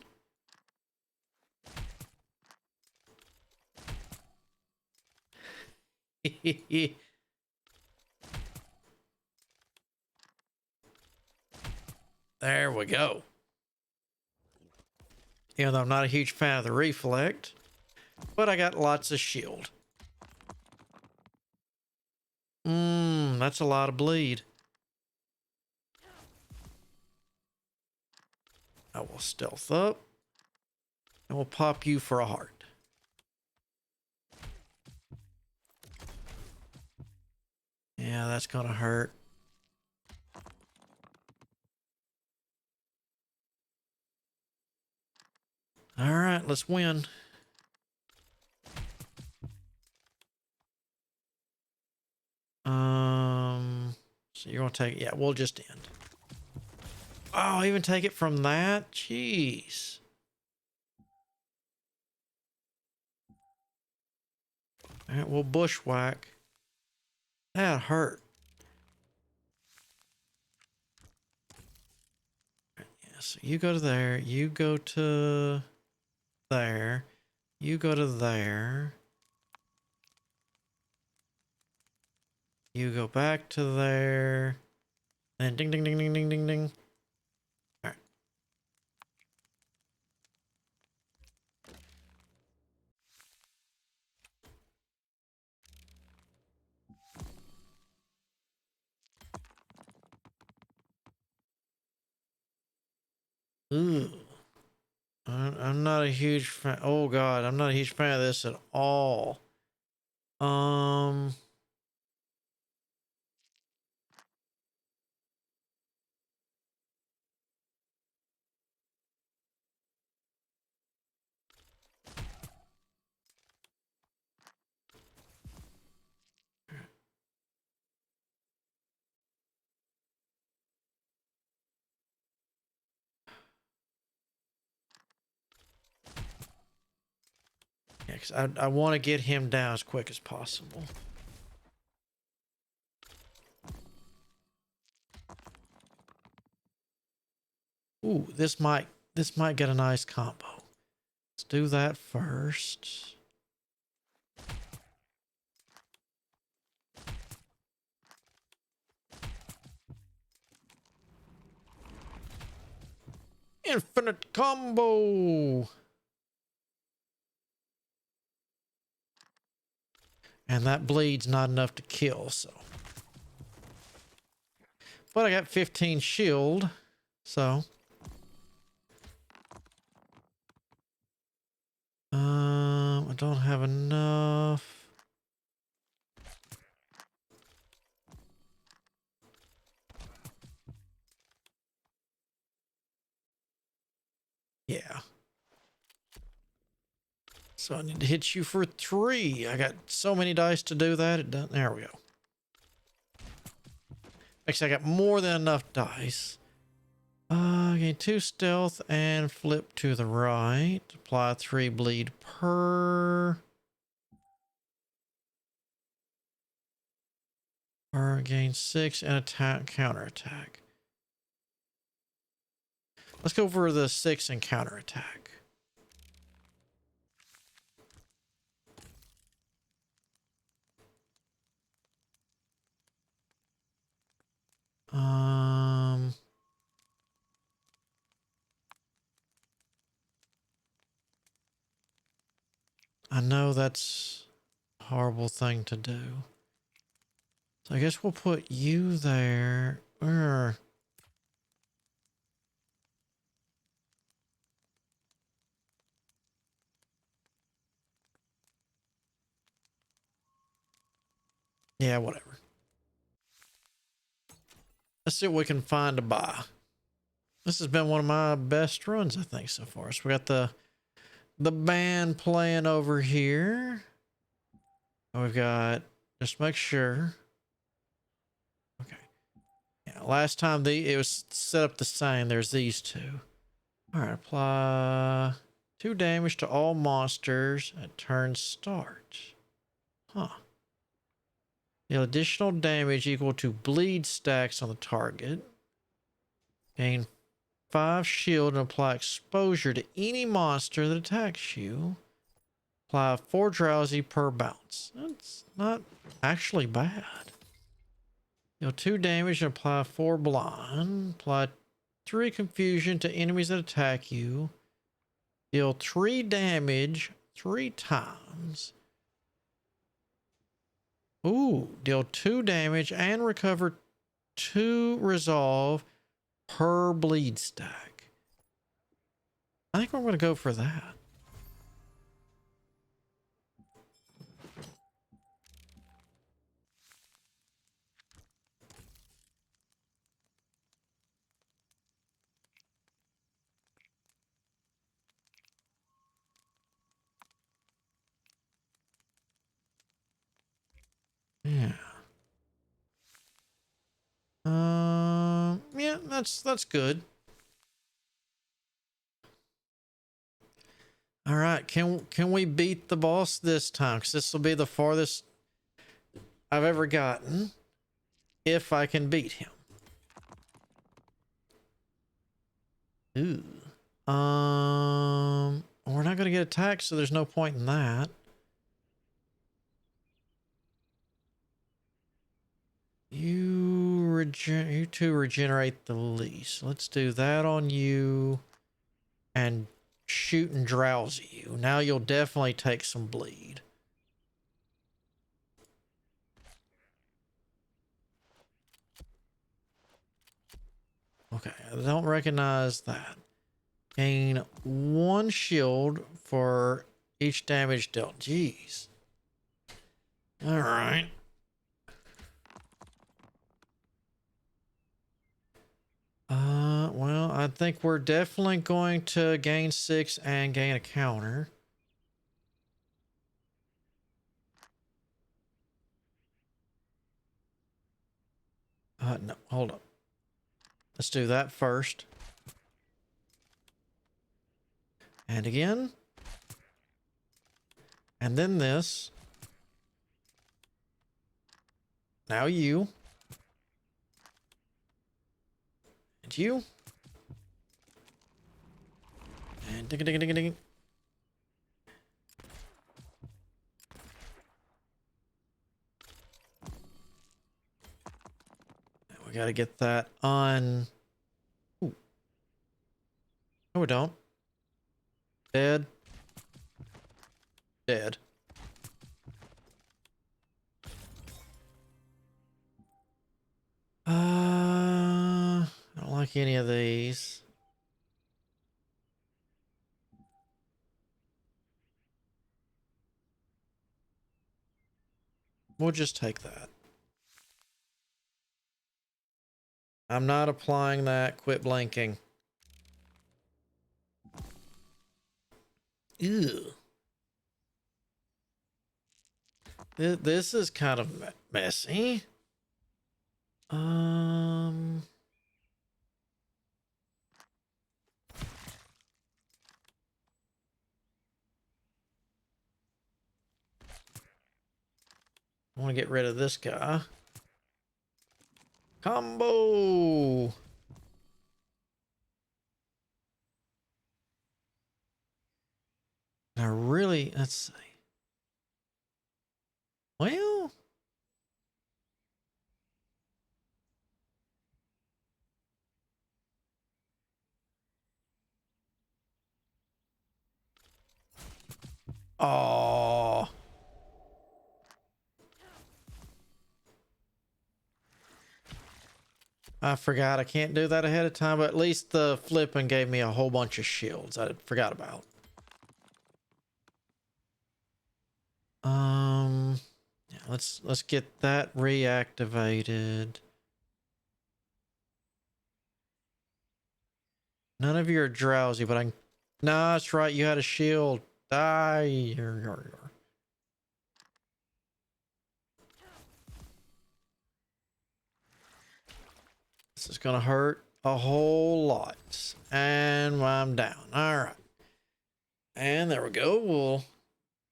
There we go. Even though I'm not a huge fan of the reflect, but I got lots of shield. That's a lot of bleed. I will stealth up and we'll pop you for a heart. Yeah, that's gonna hurt. All right, let's win. So you're gonna take, yeah, we'll just end. Oh, even take it from that? Jeez. All right, we'll bushwhack. That hurt. Yeah, so you go to there, you go to there, you go to there. You go back to there. And ding, ding, ding, ding, ding, ding, ding. All right. Ooh. I'm not a huge fan. Oh, God. I'm not a huge fan of this at all. Um... Yeah, because I want to get him down as quick as possible. Ooh, this might get a nice combo. Let's do that first. Infinite combo. And that bleed's not enough to kill, so. But I got 15 shield, so. I don't have enough. Yeah. So I need to hit you for 3. I got so many dice to do that. It doesn't. There we go. Actually, I got more than enough dice. Gain 2 stealth and flip to the right. Apply 3 bleed per. Or gain 6 and attack counterattack. Let's go for the 6 and counterattack. I know that's a horrible thing to do. So I guess we'll put you there. Yeah, whatever. Let's see what we can find to buy. This has been one of my best runs, I think, so far. So we got the band playing over here. We've got, just make sure. Okay. Yeah, last time it was set up the same. There's these 2. All right, apply 2 damage to all monsters at turn start. Huh. Deal additional damage equal to bleed stacks on the target. Gain 5 shield and apply exposure to any monster that attacks you. Apply 4 drowsy per bounce. That's not actually bad. Deal 2 damage and apply 4 blind. Apply 3 confusion to enemies that attack you. Deal 3 damage 3 times. Ooh, deal 2 damage and recover 2 resolve per bleed stack. I think we're going to go for that. Yeah. Yeah, that's good. All right, can we beat the boss this time? Because this will be the farthest I've ever gotten. If I can beat him. Ooh. We're not gonna get attacked, so there's no point in that. You two regenerate the least. Let's do that on you. And shoot and drowsy you. Now you'll definitely take some bleed. Okay, I don't recognize that. Gain 1 shield for each damage dealt. Jeez. All right. Well, I think we're definitely going to gain 6 and gain a counter. No, hold up. Let's do that first. And again. And then this. Now you. And you. And ding ding ding ding. We gotta get that on. Ooh. No, we don't. Dead. Dead. I don't like any of these. We'll just take that. I'm not applying that. Quit blinking. Ew. This is kind of messy. I want to get rid of this guy. Combo. I really, let's see. Well, oh, I forgot I can't do that ahead of time, but at least the flipping gave me a whole bunch of shields I forgot about. Yeah, let's get that reactivated. None of you are drowsy, but I. Nah, that's right. You had a shield. Die. This is gonna hurt a whole lot, and I'm down. All right, and there we go. We'll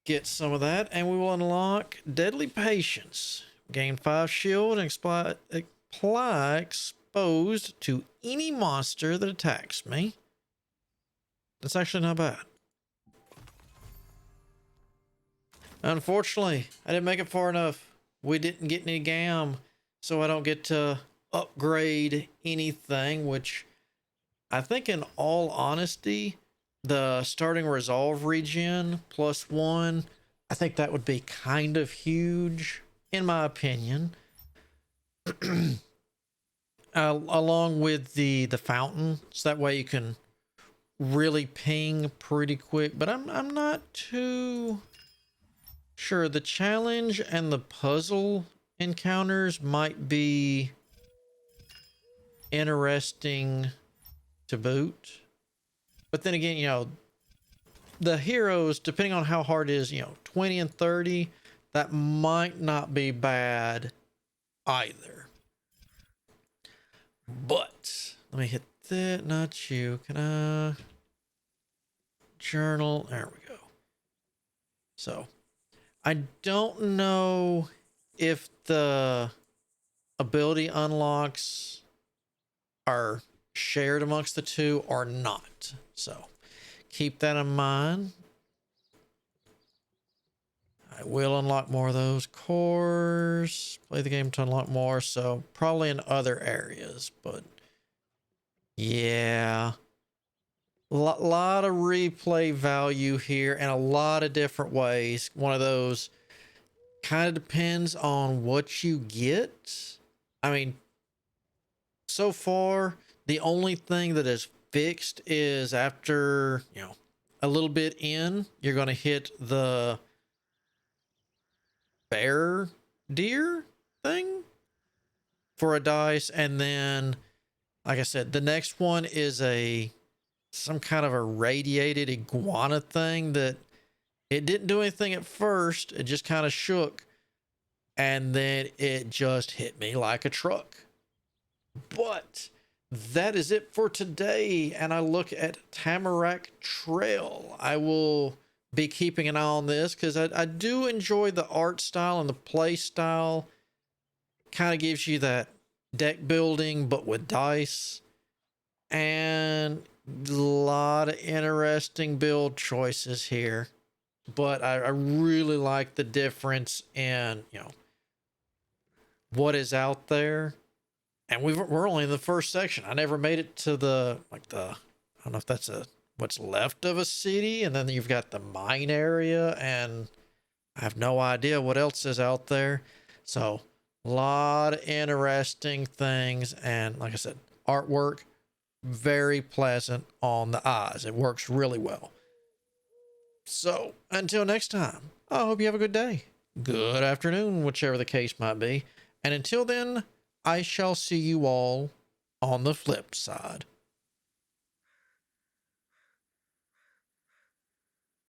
get some of that, and we will unlock Deadly Patience. Gain 5 shield and apply exposed to any monster that attacks me. That's actually not bad. Unfortunately, I didn't make it far enough. We didn't get any gam, so I don't get to upgrade anything, which I think in all honesty, the starting resolve regen +1, I think that would be kind of huge in my opinion. Along with the fountain, so that way you can really ping pretty quick, but I'm not too sure. The challenge and the puzzle encounters might be interesting to boot. But then again, you know, the heroes, depending on how hard it is, you know, 20 and 30, that might not be bad either. But let me hit that. Not you. Can I journal? There we go. So I don't know if the ability unlocks are shared amongst the two or not. So keep that in mind. I will unlock more of those cores. Play the game to unlock more. So probably in other areas. But yeah. Lot of replay value here in a lot of different ways. One of those kind of depends on what you get. I mean, so far, the only thing that is fixed is after, you know, a little bit in, you're going to hit the bear deer thing for a dice. And then, like I said, the next one is some kind of a radiated iguana thing that it didn't do anything at first. It just kind of shook. And then it just hit me like a truck. But that is it for today. And I look at Tamarak Trail. I will be keeping an eye on this because I do enjoy the art style and the play style. Kind of gives you that deck building, but with dice. And a lot of interesting build choices here. But I really like the difference in, you know, what is out there. And we're only in the first section. I never made it to I don't know if that's what's left of a city. And then you've got the mine area. And I have no idea what else is out there. So a lot of interesting things. And like I said, artwork, very pleasant on the eyes. It works really well. So until next time, I hope you have a good day, good afternoon, whichever the case might be. And until then, I shall see you all on the flip side.